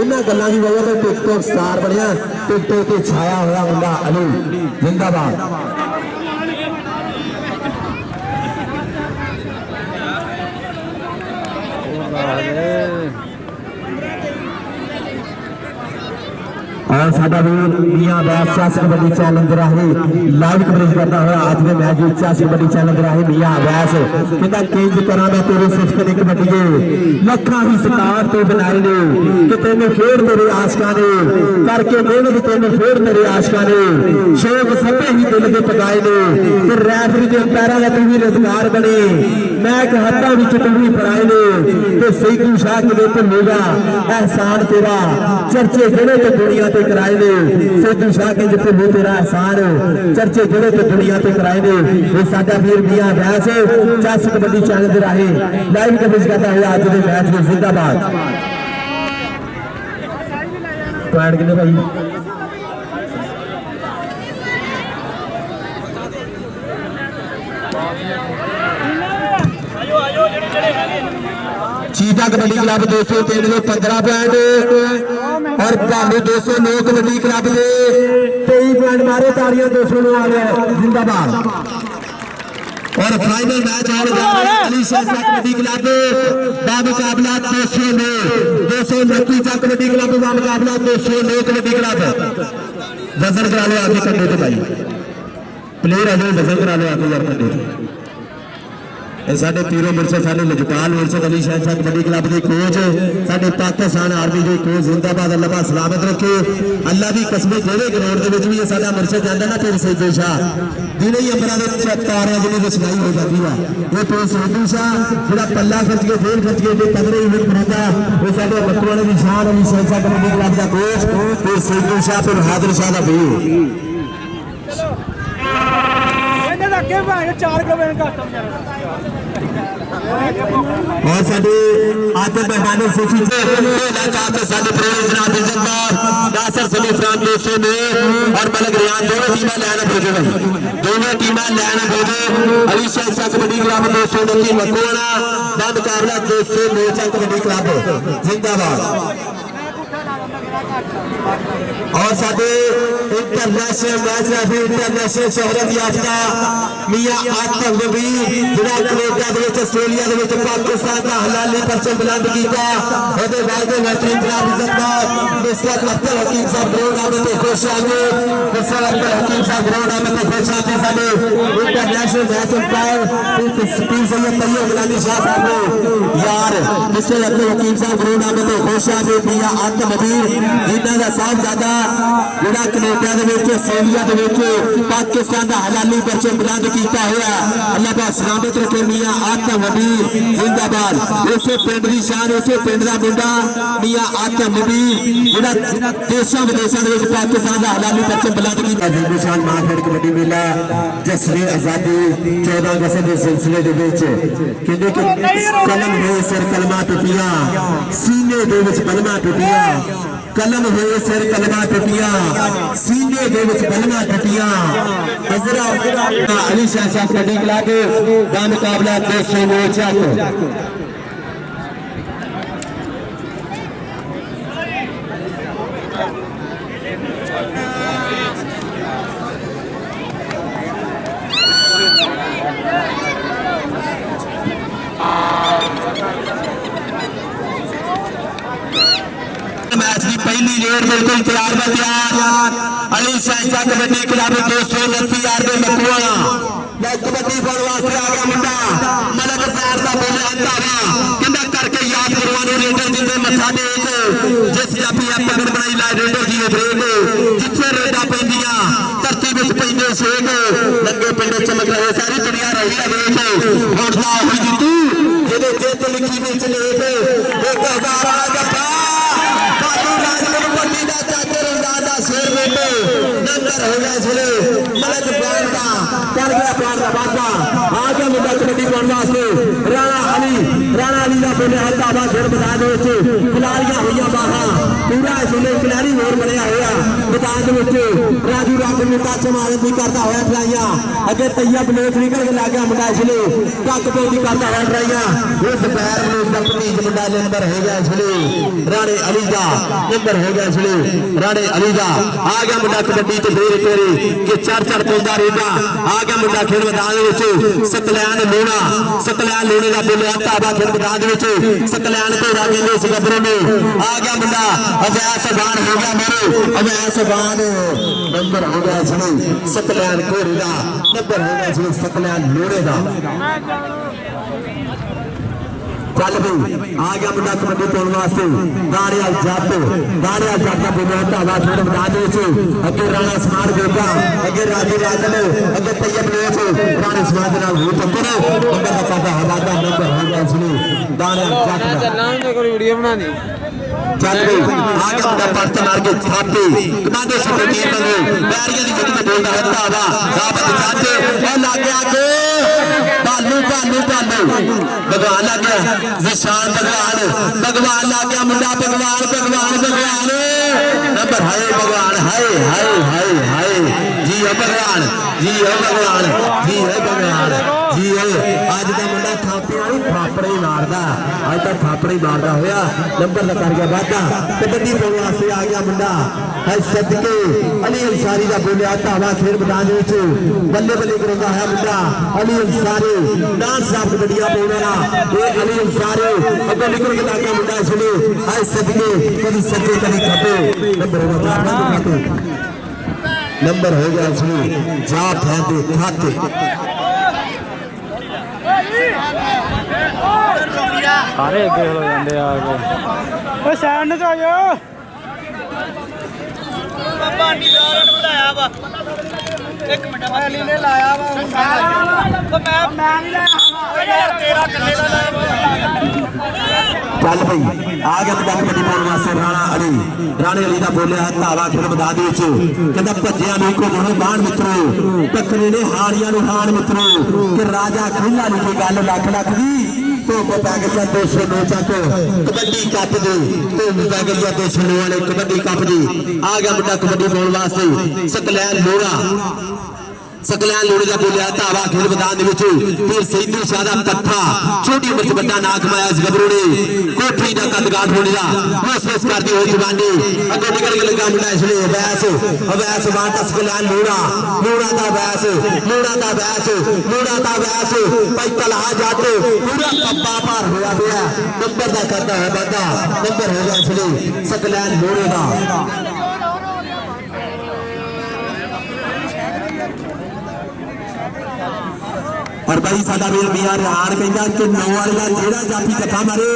इन्हां गल्लां दी वजह ते टिकटॉक स्टार बनया टिकटॉक ते छाया होया मुंडा अली जिंदाबाद और साडा वीर मियां अब्बास 86 कबड्डी चैलेंज राही लाइव कवरेज करता हुआ आज के मैच 86 कबड्डी चैलेंज राही मियां अब्बास कहता किंज करा मैं तेरे सिर्फ ने कबड्डी के लखा ही स्टार तो बनाए ने कि तेने फेर तेरे आशिकां ने करके मेहनत तेने फेर तेरे आशिकां ने शौक सबे ही दिल दे पकाए ने ते रैफरी दे पैरां दा तू भी रोजगार बने मैं एक हत्थां विच तू भी फड़ाए ने ते सईदू शाह के भुल्लेगा एहसान तेरा चर्चे जेड़े ते दुनिया कराए ने सईदू शाह के जिथे वो तेरा एहसान चर्चे जड़े तो दुनिया ते कराए ने ये साडा वीर मियां अब्बास 86 कबड्डी चैलेंज राही लाइव कवरेज करता हुआ आज के मैच में जिंदाबाद पॉइंट कितने भाई आयो आयो जड़े जड़े चीता कबड्डी क्लब 203 ਦੇ 15 ਪੁਆਇੰਟ और भालू 209 कबड्डी क्लब ਦੇ 23 ਪੁਆਇੰਟ मारे ताड़ियां 209 आ गया जिंदाबाद और फाइनल मैच हो रहा है अली शाह कबड्डी क्लब का मुकाबला 229 कबड्डी क्लब का मुकाबला 209 कबड्डी क्लब वजन करा लो आगे कंधे तो भाई प्लेयर आ जाओ वजन करा लो आगे यार कंधे साडे पीरो मुर्शद साडे लजपाल मुर्शद अली शाह कबड्डी क्लब के कोच साडे पाकिस्तान आर्मी के कोच जिंदाबाद अल्लाह पाक सलामत रखे अल्लाह की कसम जेड़े ग्राउंड के भी साडा मुर्शद जांदा ना फिर सैयद शाह दिने ही अंबरां दे तारियां जिन्हें रचनाई हो जाती है वो तो सैयद शाह जेड़ा पल्ला खर्च के जेल खर्च के 15 मिनट बनाता वो साडे मकवाड़े की शान अली शाह कबड्डी क्लब का कोच फिर सैयद शाह फिर बहादुर शाह का भी और साडे आते मेहमान सूची से चाहते साडे प्रेमी जनाब इज्जतदार नासिर सलीम खान 200 में और मलक रियान दोनों टीमें लाइन अप हो गए दोनों टीमें लाइन अप हो गए अली शाह कबड्डी क्लब 200 की मकोड़ा का मुकाबला 209 कबड्डी क्लब जिंदाबाद और साडे इंटरनेशनल मैच रेफरी इंटरनेशनल शोहरत याफ्ता मियां आतिफ नबी जिहड़ा कनेडा दे विच आस्ट्रेलिया दे विच पाकिस्तान दा हलाली परचम बुलंद कीता ओदे वादे मैत्री जनाब इज्जतदार मिस्टर अब्दुल हकीम साहब ग्राउंड आवे ते खुश आवे मिस्टर अब्दुल हकीम साहब ग्राउंड आवे ते खुश आवे साडे इंटरनेशनल मैच अंपायर पीर सैयद तैयब गुलामी शाह साहब यार मिस्टर अब्दुल हकीम साहब ग्राउंड आवे ते खुश आवे मियां आतिफ नबी जिन्हां दा साहबजादा जिहड़ा कनेडा दे विच आस्ट्रेलिया दे विच पाकिस्तान दा हलाली परचम बुलंद कीता होया अल्लाह पाक सलामत रखे मियां आतिफ नबी जिंदाबाद उसे पिंड दी शान उसे पिंड दा मुंडा मियां आतिफ नबी जिहड़ा देशां विदेशां दे विच पाकिस्तान दा हलाली परचम बुलंद कीता निशान मारखेड़ कबड्डी मेला जश्न आजादी 14 अगस्त दे सिलसिले दे विच कहंदे कि कलम होए सिर कलमा टुटियां सीने दे विच बलमा टुटियां कलम होए सिर कलमा टुटियां सीने दे विच बलमा टुटियां अजरा अली शाह कबड्डी क्लब का मुकाबला 209 मैच की पहली लेर बिल्कुल तैयार अली शाह कबड्डी क्लब 229 यार में मकुआ कबड्डी पाने वास्ते आ गया मुंडा मलक सैर का बोले आता कहता करके याद करवाने रेडर जिंदे मथा टेक जिस जापी पकड़ बनाई ला रेडर की ब्रेक जिथे रेडा पैंदियां धरती विच पैंदे शेक लंगे पिंड चमक रहे सारी दुनिया रही है वेख होड़दा होई जितू जेदे जित लिखी विच लेख 1000 वाला जफा शेर बेटे नंबर हो गया इसलिए मलक प्राण का कर गया प्राण का बादशाह आ गया मुंडा कबड्डी पाने वास्ते राणा अली का बोले हल्का आवाज फिर मैदान खिलाड़ियां हुई बाहर पूरा इसलिए खिलाड़ी होर बनया हुआ मैदान राजू राम टच मारन की करता हुआ ट्राइया अगे तैयब लोच निकल के लग गया मुंडा इसलिए टक पेटी करता हुआ ट्राइया उस पैर में भतीज मुंडा नंबर हो गया इसलिए राणे अली का नंबर हो गया इसलिए राणे अली का आ गया मुंडा कबड्डी ते फिर तेरी कि चढ़ पौंदा रेडा आ गया मुंडा खेल मैदान सतलैन लोणे का बोले आता खेल मैदान सतलैन घोड़ा कहते इस गबरों में आ गया मुंडा अवैस अफगान हो गया मेरे अवैस अफगान नंबर हो गया इसमें सतलैन घोड़े का नंबर हो गया इसमें सतलैन लोणे का चल भाई आ गया मुंडा कबड्डी पाने वास्ते गाड़िया जट का बुनियादा आवाज थोड़े मैदान अगे राणा स्मार्ट बेटा अगे राजू राजन अगे तैयब लोच राणे स्मार्ट टक्कर नंबर का पापा हवादा नंबर हो गया इसलिए गाड़िया जट वीडियो बनानी चल भाई आ गया मुंडा पर्त मार के छाती कमांडो छपे टीम में बैरियर की गति में बोलता रहता हवा राबत जट और लागे आगे बालू भगवान लग गया विशाल भगवान लग गया मुंडा भगवान नंबर हाय भगवान हाय जी हो भगवान, जी हो भगवान, जी हो भगवान, जी हो। अज का मुंडा थापे वाली थापड़े ही मारदा, अज तक थापड़े ही मारदा होया नंबर का कर गया वादा। कबड्डी पाने वास्ते आ गया मुंडा है सदके अली अंसारी का बोलिया धावा खेल मैदान बल्ले बल्ले करता है मुंडा अली अंसारी डांस साहब कबड्डियां पाने वाला ये अली अंसारी अगर निकल के लाके मुंडा सुनो है सदके कभी सदके कभी खपे नंबर हो गया सुनो जा फैंदे खाते सारे अगे हो जाते आ गए सैन तो आ जाओ एक मिनट अली ने लाया वा तो मैं नहीं लाया तेरा कल्ले दा लाया चल भाई आ गया तक कबड्डी पाने वास्ते राणा अली का बोलिया है धावा खेल मैदान कहता भज्जिया नहीं को दोनों बाण मित्रों टकरे ने हारिया हान मित्रों कि राजा खेला लिखी गल लख लख दी धुंब पै गई 209 तक कबड्डी कप दी धुंब पै गई 209 वाले कबड्डी कप दी आ गया मुंडा कबड्डी पाने वास्ते सकलैन लोड़ा सकलैन लोड़े का बोलिया धावा खेल मैदान फिर सैदू शाह का पट्ठा छोटी उम्र बड़ा नाक माया इस गबरू ने कोठी का कदगाट होने का महसूस करती हुई जवानी अगों निकल के लगा मुंडा इसलिए अवैस अवैस मानता सकलैन लोड़ा लोड़ा का अवैस लोड़ा का अवैस लोड़ा का अवैस भाई तला जाते पूरा पप्पा भार होया गया नंबर का करता है बंदा नंबर हो गया इसलिए सकलैन लोड़े का और भाई साडा वीर मियां रिहान कहंदा कि 9 वाले का जेड़ा जाफी जफा मारे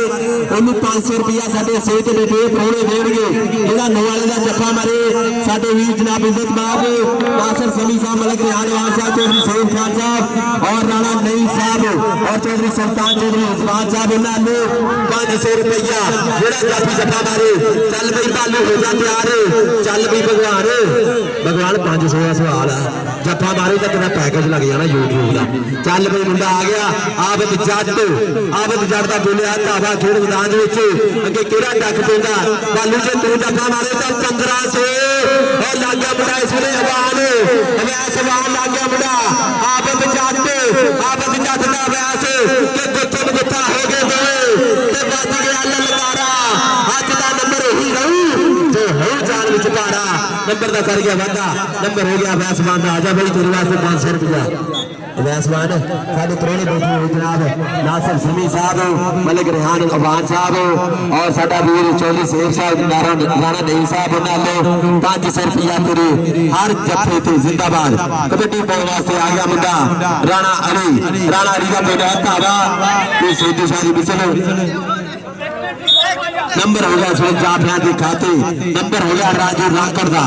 ओनू 500 रुपया साडे सेहत दे दे प्रोणे देणगे जेड़ा 9 वाले का जफा मारे साडे वीर जनाब इज्जत बाब नासिर समी साहब मलिक रिहान वाल साहब चौधरी सईद खान साहब और राणा नईम साहब और चौधरी सुल्तान चौधरी उस्मान साहब उन्होंने 500 रुपया जेड़ा जाफी जफा मारे चल भाई बालू हो जा तैयार चल भाई भगवान 500 का सवाल है जफा मारे तो तेरा पैकेज लग जाना यूट्यूब का चल भाई मुंडा आ गया आबद जट का बोलिया धावा खेल मैदान अगे कि डक पेंदा बालू जे तू जफा मारे तो 1500 और लग गया मुंडा इस वे अवान अवैस अवान लग गया मुंडा आबद जट का अवैस कि गुत्थम गुत्था हो गए दोवे ते बच गया ललकारा अज का नंबर ही रहू जो हो जान विच पारा नंबर का कर गया वादा नंबर हो गया अवैसमान का आजा भाई तेरे वास्ते 500 रुपया अवैसमान साढ़े प्रोने बैठे हुए जनाब नासिर समी साहब मलिक रिहान अवान साहब और साडा वीर चौधरी सेठ साहब राणा नईम साहब उन्होंने 500 रुपया तेरे हर जफे ते जिंदाबाद कबड्डी पाने वास्ते आ गया मुंडा राणा अली का बेटा धावा ते सैदू शाह दी बिसल नंबर हो गया सुन जाफिया के खाते नंबर हो गया राजू राकड़ का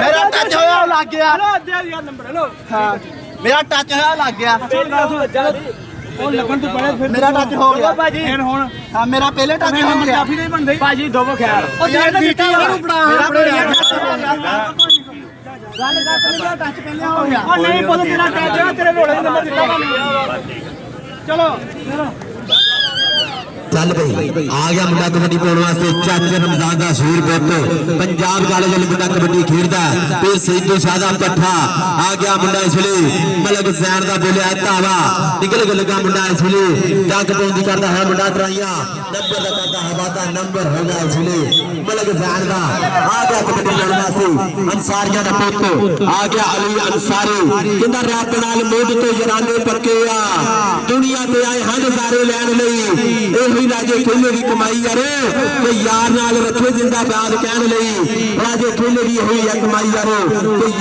मेरा टच होया लग गया मेरा टच होया लग गया मेरा टच हो गया भाजी हां मेरा पहले टच हो गया काफी नहीं बनदे भाजी दोवो खैर ओ जेड़ा बीटी ओनु गल कर टच पहले हो गया ओ नहीं बोल तेरा टच है तेरे रोले नंबर दिता चलो चल भाई आ गया मुंडा कबड्डी पाने वास्ते चाचे रमजान का सूर पुत पंजाब कॉलेज वाले मुंडा कबड्डी खेलता फिर सैदू शाह का पट्ठा आ गया मुंडा इस वे मलिक हुसैन का बोलिया धावा निकल के लगा मुंडा इस वे जग पौंदी करता है मुंडा तराइया नंबर का करता है वादा नंबर हो गया इस वे मलिक हुसैन का आ गया कबड्डी पाने वास्ते अंसारिया का पुत आ गया अली अंसारी कहंदा रब नाल मुंड तो जराने पक्के आ दुनिया ते आए हन सारे लैन लई राजे खेले की कमाई यार यार नाल रखे जिंदाबाद कहने लई राजे खेले की हुई है कमाई यार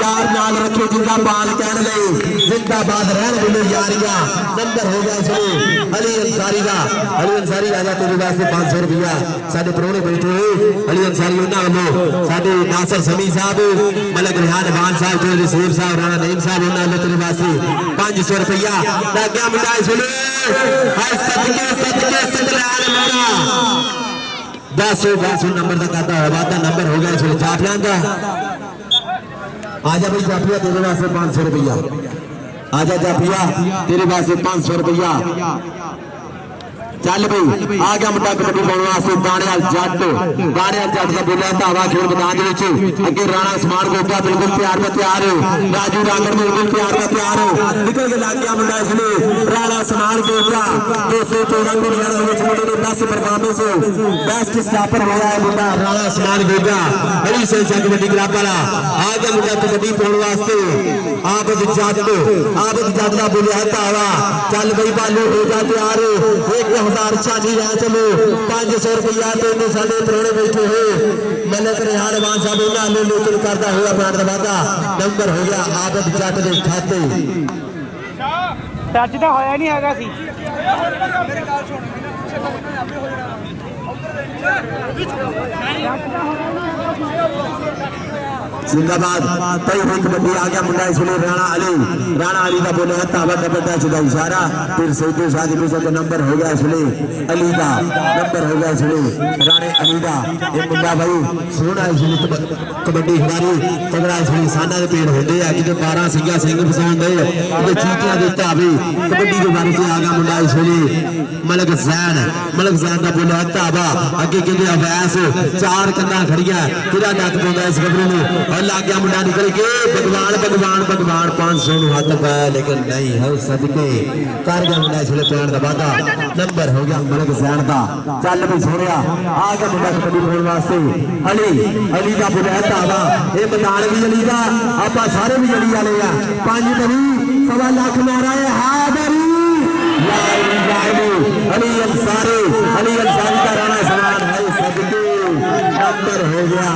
यार नाल रखे जिंदाबाद कहने लई जिंदाबाद रहन बोले यारिया नंबर हो गया इसमें अली अंसारी राजा तेरे वास्ते 500 रुपया साडे प्रोने बैठे हुए अली अंसारी उन्होंने वालों साडे नासिर समी साहब मलिक रिहान अवान साहब चौधरी सेठ साहब राणा नईम साहब उन्होंने तेरे वास्ते 500 रुपया लग गया मुंडा इसमें सदके 10 नंबर तक आता है वादा नंबर हो गया इसमें जाफिया का आजा भाई जाफिया तेरे वास्ते 500 रुपया आजा जाफिया तेरे वास्ते 500 रुपया ਚੱਲ ਬਈ ਆ ਗਿਆ ਮੁੰਡਾ ਕਬੱਡੀ ਪਾਉਣ ਵਾਸਤੇ ਦਾਣੇਵਾਲ ਜੱਟ ਦਾ ਬੋਲਿਆ ਧਾਵਾ ਖੇਡ ਮੈਦਾਨ ਦੇ ਵਿੱਚ ਅੱਗੇ ਰਾਣਾ ਸਮਾਨ ਗੋਗਾ ਬਿਲਕੁਲ ਤਿਆਰ ਰਾਜੂ ਰਾਂਗੜ ਬਿਲਕੁਲ ਤਿਆਰ ਨਿਕਲ ਕੇ ਲੱਗ ਗਿਆ ਮੁੰਡਾ ਇਸ ਲਈ ਰਾਣਾ ਸਮਾਨ ਗੋਗਾ 214 ਦੁਨੀਆ ਦੇ ਵਿੱਚ ਮੁੰਡੇ ਨੇ 10 ਪਰਫਾਰਮੈਂਸ ਬੈਸਟ ਸਟਾਪਰ ਹੋਇਆ ਹੈ ਮੁੰਡਾ ਰਾਣਾ ਸਮਾਨ ਗੋਗਾ ਹਰੀ ਸਿੰਘ ਕਬੱਡੀ ਕਲੱਬ ਵਾਲਾ ਆ ਗਿਆ ਮੁੰਡਾ ਕਬੱਡੀ ਪਾਉਣ ਵਾਸਤੇ ਆਬਦ ਜੱਟ ਦਾ ਬੋਲਿਆ ਧਾਵਾ ਚੱਲ ਬਈ ਬਾਲੂ ਹੋ ਜਾ ਤਿਆਰ 1000 ਛਾਜੀ ਲੈ ਚਲੋ 500 ਰੁਪਇਆ ਤੈਨੂੰ ਸਾਡੇ ਪ੍ਰਾਹੁਣੇ ਬੈਠੇ ਹੋਏ ਮਲਕ ਰਿਹਾਨ ਵਾਨ ਸਾਹਿਬ ਉਹਨਾਂ ਨੂੰ ਲੋਚਨ ਕਰਦਾ ਹੋਇਆ ਪਾਣ ਦਾ ਵਾਦਾ ਨੰਬਰ ਹੋ ਗਿਆ ਆਬਦ ਜੱਟ ਦੇ ਖਾਤੇ ਟੱਚ ਤਾਂ ਹੋਇਆ ਨਹੀਂ ਹੈਗਾ ਸੀ ਮੇਰੀ ਗੱਲ ਸੁਣ ਆਪੇ ਹੋ ਜਾਣਾ जिंदाबाद कई हुई कबड्डी आ गया मुंडा इसलिए राणा अली का बोले तावा कबड्डा चुका इशारा फिर सैदू शादी का नंबर हो गया इसलिए अली का नंबर हो गया इसलिए राणे अली का ये मुंडा भाई सोना इसलिए कबड्डी हमारी तगड़ा इसलिए साना के पेड़ होते हैं कि 12 सिंगा सिंह फसाउंड है कि चीटियां देता भी कबड्डी के बारे में आ गया मुंडा इसलिए मलक जैन का बोले तावा अगे कहते अवैस 4 कंधा खड़िया किरा डक पाਉਂਦਾ इस गबरू ਨੂੰ लग गया मुंडा निकल के भगवान 500 हाथ पाया लेकिन नहीं है सदके कर गया मुंडा इसलिए पैर का वादा नंबर हो गया मलक जैन का चल भी छोड़िया आ गया मुंडा कबड्डी खेलने वास्ते अली का बुलाया धावा ये मैदान भी अली का आप सारे भी अली वाले आ 5 बनी 1.25 लाख मारा है अली अंसारी का राणा सवाल है सदके नंबर हो गया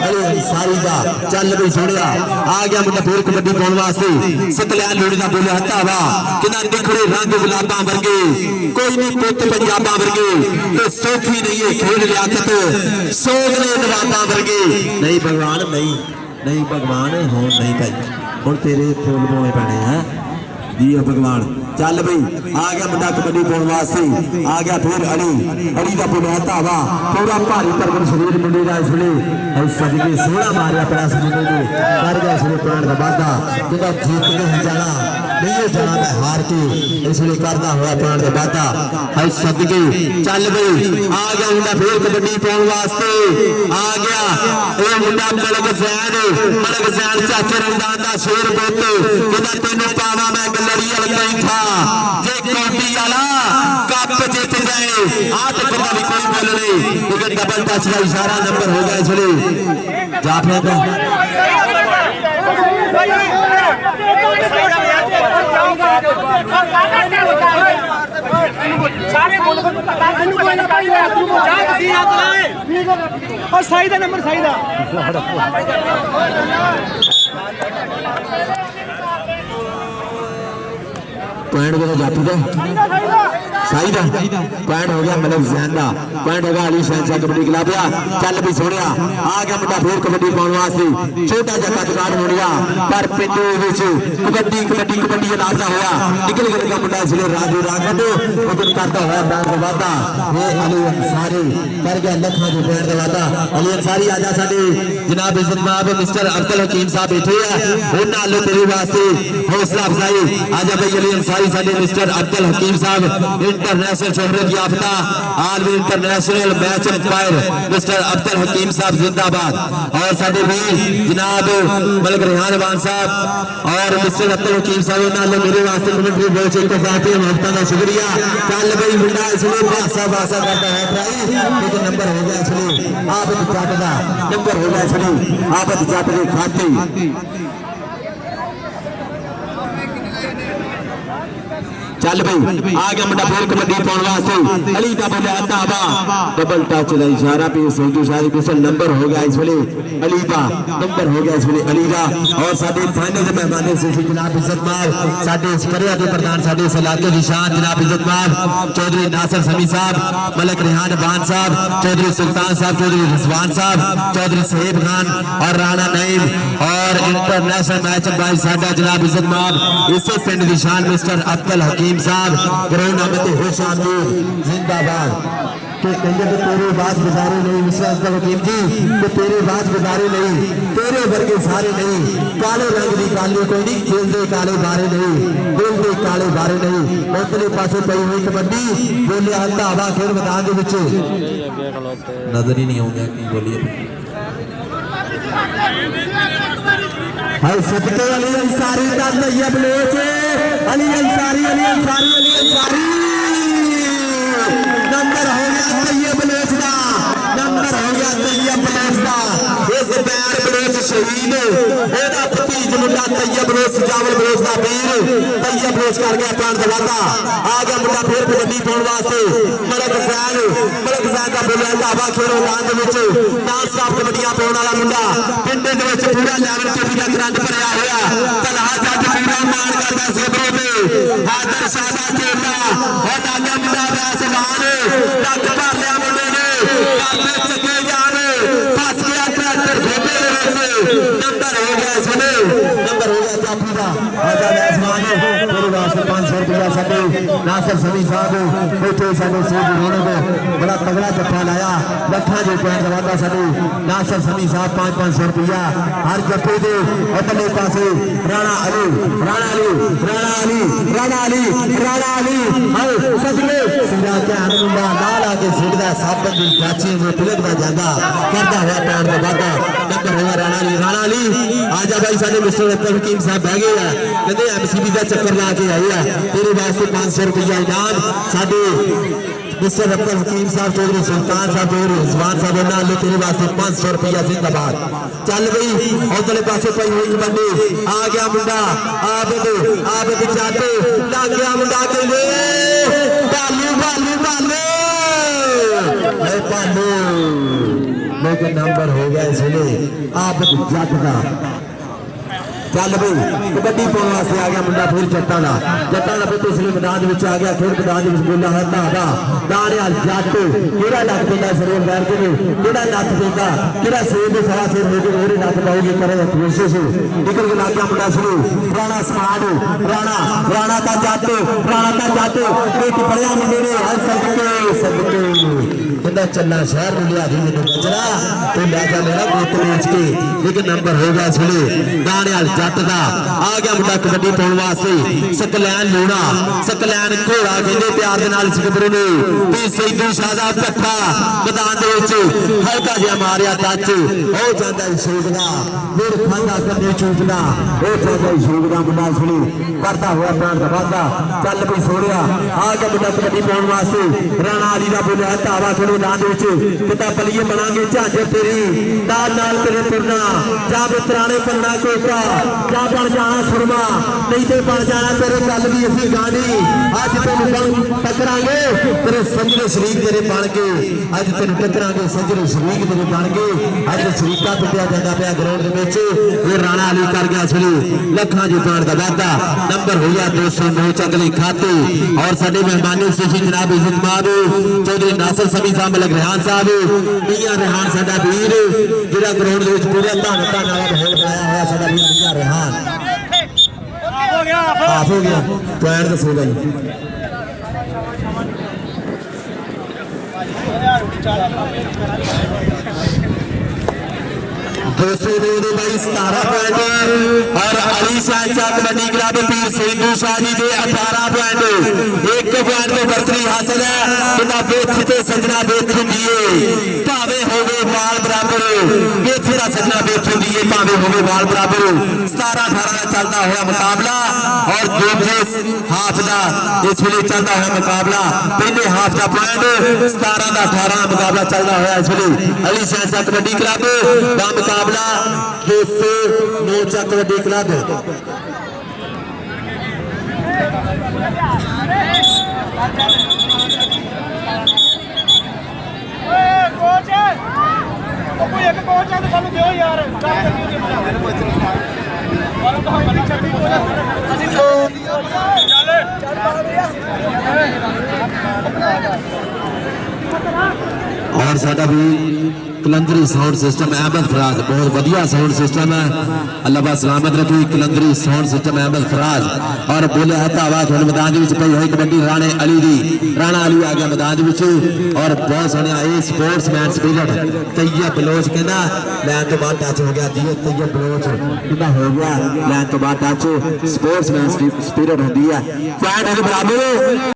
अली अंसारी का चल भी छोड़िया आ गया मुंडा फिर कबड्डी पाउण वास्ते सतलैन लोड़ी का बोलिया धावा किना निखड़े रंग गुलाबां वर्गे कोई नहीं पुत पंजाबां वर्गे तो सौखी नहीं है खेल लियाकत सोग ने नवाबां वर्गे नहीं भगवान नहीं भगवान हो नहीं भाई हुण तेरे फूल पाने पैने हैं जी भगवान चल बई आ गया मुंडा कबड्डी पाउण वास्ते आ गया फिर अली का बोलिया धावा पूरा भारी तरबन शरीर मुंडे का इसलिए सदके सोहना मारिया प्रेस मुंडे को कर गया इसलिए प्राण का वादा कि जीत के ही जाना नहीं जाना मैं हार के इसलिए करना हुआ प्राण का वादा है सदके चल बई आ गया मुंडा फिर कबड्डी पाउण वास्ते आ गया ये मुंडा मलक जैन चाचे रमजान का शेर पुत कि तेनों पावा मैं गलड़ी नहीं था जे कौटी वाला कप जीत जाए हाथ करना भी कोई बोल नहीं लेकिन डबल टच का इशारा नंबर हो गया इसलिए जाफर का और सही दा नंबर सही दा पॉइंट को जाती है सही था पॉइंट हो गया मलक जैन का पॉइंट होगा अली शहन कबड्डी क्लब आ चल भी छोड़िया आ गया मुंडा फिर कबड्डी पाउण वास्ते छोटा जा कदकार हो गया पर पिंडू विच कबड्डी लाजा होया निकल गया मुंडा इसलिए राजू राघव उधर करता हुआ बैंड का वादा ये अली अंसारी कर गया लखा जो बैंड का वादा अली अंसारी आजा साडे जनाब इज्जतमाब मिस्टर अब्दुल हकीम साहब बैठे हैं उन्हां लो तेरे वास्ते हौसला अफजाई आजा भाई अली अंसारी साडे मिस्टर अब्दुल हकीम साहब इंटरनेशनल शोहरत याफ्ता आलमी international match umpire mister Abdul Hakeem साहब जिंदाबाद और साडे वीर जनाब मलक रिहान वान साहब और मिस्टर अब्दुल हकीम साहब नाल मेरे वास्ते कमेंट्री बोल के साथ महत्ता का शुक्रिया चल भाई मुंडा इसलिए भाषा करता है भाई लेकिन नंबर हो गया इसलिए आबद जट का नंबर हो गया इसलिए आबद जट के खाते चल भाई आ गया मुंडा फिर कबड्डी पाउण वास्ते अली का बोलिया धावा डबल टच का इशारा पे सैदू शादी पिछल नंबर हो गया इस वेले अली का नंबर हो गया इस वेले अली का और साडे फाइनल दे मेहमान से जनाब इज्जतमाब साडे स्करिया के प्रधान साडे सलाके निशान जनाब इज्जतमाब चौधरी नासिर समी साहब मलक रिहान वान साहब चौधरी सुल्तान साहब चौधरी रिजवान साहब चौधरी सहीब खान और राणा नईम और इंटरनेशनल मैच अंपायर साडा जनाब इज्जतमाब इसे पिंड निशान मिस्टर अब्दुल हकीम हकीम साहब ग्राउंड नामे होश आमदीद जिंदाबाद के कहते तो तेरे बात गुजारे नहीं विश्वास हकीम जी तो तेरे बात गुजारे नहीं तेरे वर्गे सारे नहीं काले रंग की काली कोई नहीं दिल दे काले बारे नहीं दिल दे काले बारे नहीं उतले पासे पई हुई कबड्डी बोलिया हल्का हवा खेल मैदान के विच नजर ही नहीं आउंदा की बोलिए हाय सदके अली अंसारी दा तैयब लोच अली अंसारी नंबर हो गया तैयब लोच दा नंबर हो गया तैयब लोच दा इस पैर बलोच शहीद ओदा भतीज मुंडा तैयब लोच जावल बलोच दा वीर तैयब लोच कर गया प्राण दवादा आ गया मुंडा फिर कबड्डी पाउण वास्ते मलक जैन दा बोलिया हवा खेल मैदान दे विच नाम स्टाफ कबड्डियां पाउण वाला मुंडा पिंड दे विच पूरा लेवल ते भी करंट भरिया होया चल आ जज पूरा मान करदा सबरों ते हादर शादा चेला और नागा मुंडा वैसवान टक भर लिया मुंडे ने करने चंगे जान फस गया ट्रैक्टर घोटे दे विच नंबर हो गया इस वेले नंबर हो गया जाफी दा आजा वैसवान मेरे वास्ते 500 रुपया साडे नासिर समी साहब बैठे साडे सेठ रोने बड़ा तगड़ा जत्था लाया लखा जो पॉइंट दवादा साडे नासिर समी साहब 500 रुपया हर जत्थे दे अगले पासे राणा अली हाय सदके सीधा ध्यान मुंडा नाल आके सिद्धदा साबन दी चाची में तिलकदा जांदा करदा होया पैर दा वादा नंबर होया राणा अली आजा भाई साडे मिस्टर हकीम साहब बह गए कहंदे एमसीबी दा चक्कर ला के आए तेरे वास्ते 500 रुपया इनाम साडे मिस्टर अब्दुल हकीम साहब चौधरी सुल्तान साहब चौधरी रिजवान साहब नाल तेरे वास्ते 500 रुपया जिंदाबाद चल बई उधरले पासे पई हुई कबड्डी आ गया मुंडा आबिद जाते लग गया मुंडा के ले भालू लेकिन नंबर हो गया इसलिए आबिद जट का चल बई कबड्डी पाने वास्ते आ गया मुंडा फिर जट्टां दा फिर पिछले मैदान आ गया फिर मैदान बोला है धागा दाड़ियाल जट केड़ा लग पैंदा सरे बैर के केड़ा नੱਥ पैंदा केड़ा सेब दे सवा सेब हो के ओरे नੱਥ पाओगे करे कोशिश निकल के लग गया मुंडा शुरू पुराना समाड राणा का जट पेट पड़िया मुंडे ने सदके कहंदा चलना शहर में लिया दी मैनू गजरा तो लै जा मेरा गोत बेच के लेकिन नंबर हो गया इसलिए दाड़ियाल जट दा आ गया मुंडा कबड्डी पाउण वास्ते सकलैन लूणा सकलैन घोड़ा कहंदे प्यार दे नाल सिकबरू ने ते सैदू शादा भट्ठा मैदान दे विच हल्का जिहा मारिया टच हो जांदा शौक दा फिर खांदा कन्ने चूकदा हो जांदा शौक दा मुंडा सुनी करदा होया प्राण दा वादा चल पई सोहरिया आ गया मुंडा कबड्डी पाउण वास्ते राणा अली दा बोलिया धावा खेलो मैदान दे विच किता पलीए बनांगे झांझर तेरी नाल तेरे तुरना जा बितराने पन्ना कोटा जा बन जाना सुरमा नहीं तो बन जाना तेरे गल भी असी गानी अज तेन टकरांगे तेरे संजरे शरीक तेरे बन के अज तेन टकरांगे संजरे शरीक तेरे बन के अज शरीका पिटिया जाता पाया ग्राउंड के ये राणा अली कर गया सुनी लखा जी पाण का वादा नंबर हो गया 209 अगले खाते और साडे मेहमानी सुशी जनाब इज्जत माब चौधरी नासिर समी साहब मलक रेहान साहब मियां रेहान साडा वीर जिहड़ा ग्राउंड दे विच पूरा धन वाला माहौल बनाया होया साडा वीर मियां रेहान हाफ हो गया पॉइंट दसो भाई भाई 17 पॉइंट और अली शाह कबड्डी क्लब पीर सिंधु शाही दे 18 पॉइंट 1 पॉइंट में बरतरी हासिल है बिना बेथ ते सजना बेथ दिए भावे होवे वाल बराबर बेथ दा सजना बेथ दिए भावे होवे वाल बराबर 17-18 का चलता हुआ मुकाबला और दूसरे हाफ दा इस वेले चलता हुआ मुकाबला पहले हाफ का पॉइंट 17 का 18 मुकाबला चलता हुआ इस वेले अली शाह कबड्डी क्लब दा मुकाबला 209 कबड्डी क्लब कोच कोई एक कोच है तो सानू दियो यार और साडा भी कलंदरी साउंड सिस्टम अहमद फराज बहुत वधिया साउंड सिस्टम है अल्लाह सलामत रखे कलंदरी साउंड सिस्टम अहमद फराज और बोले हतावाज हुण मैदान दे विच पई होई कबड्डी राणे अली दी राणा अली आ गया मैदान दे विच और बहुत सोहणिया ए स्पोर्ट्समैन स्पिरिट तैयब बलोच कहंदा लैन तो बाद टच हो गया जी तैयब बलोच कहंदा हो गया लैन तो बाद टच स्पोर्ट्समैन स्पिरिट होंदी है पॉइंट है बराबर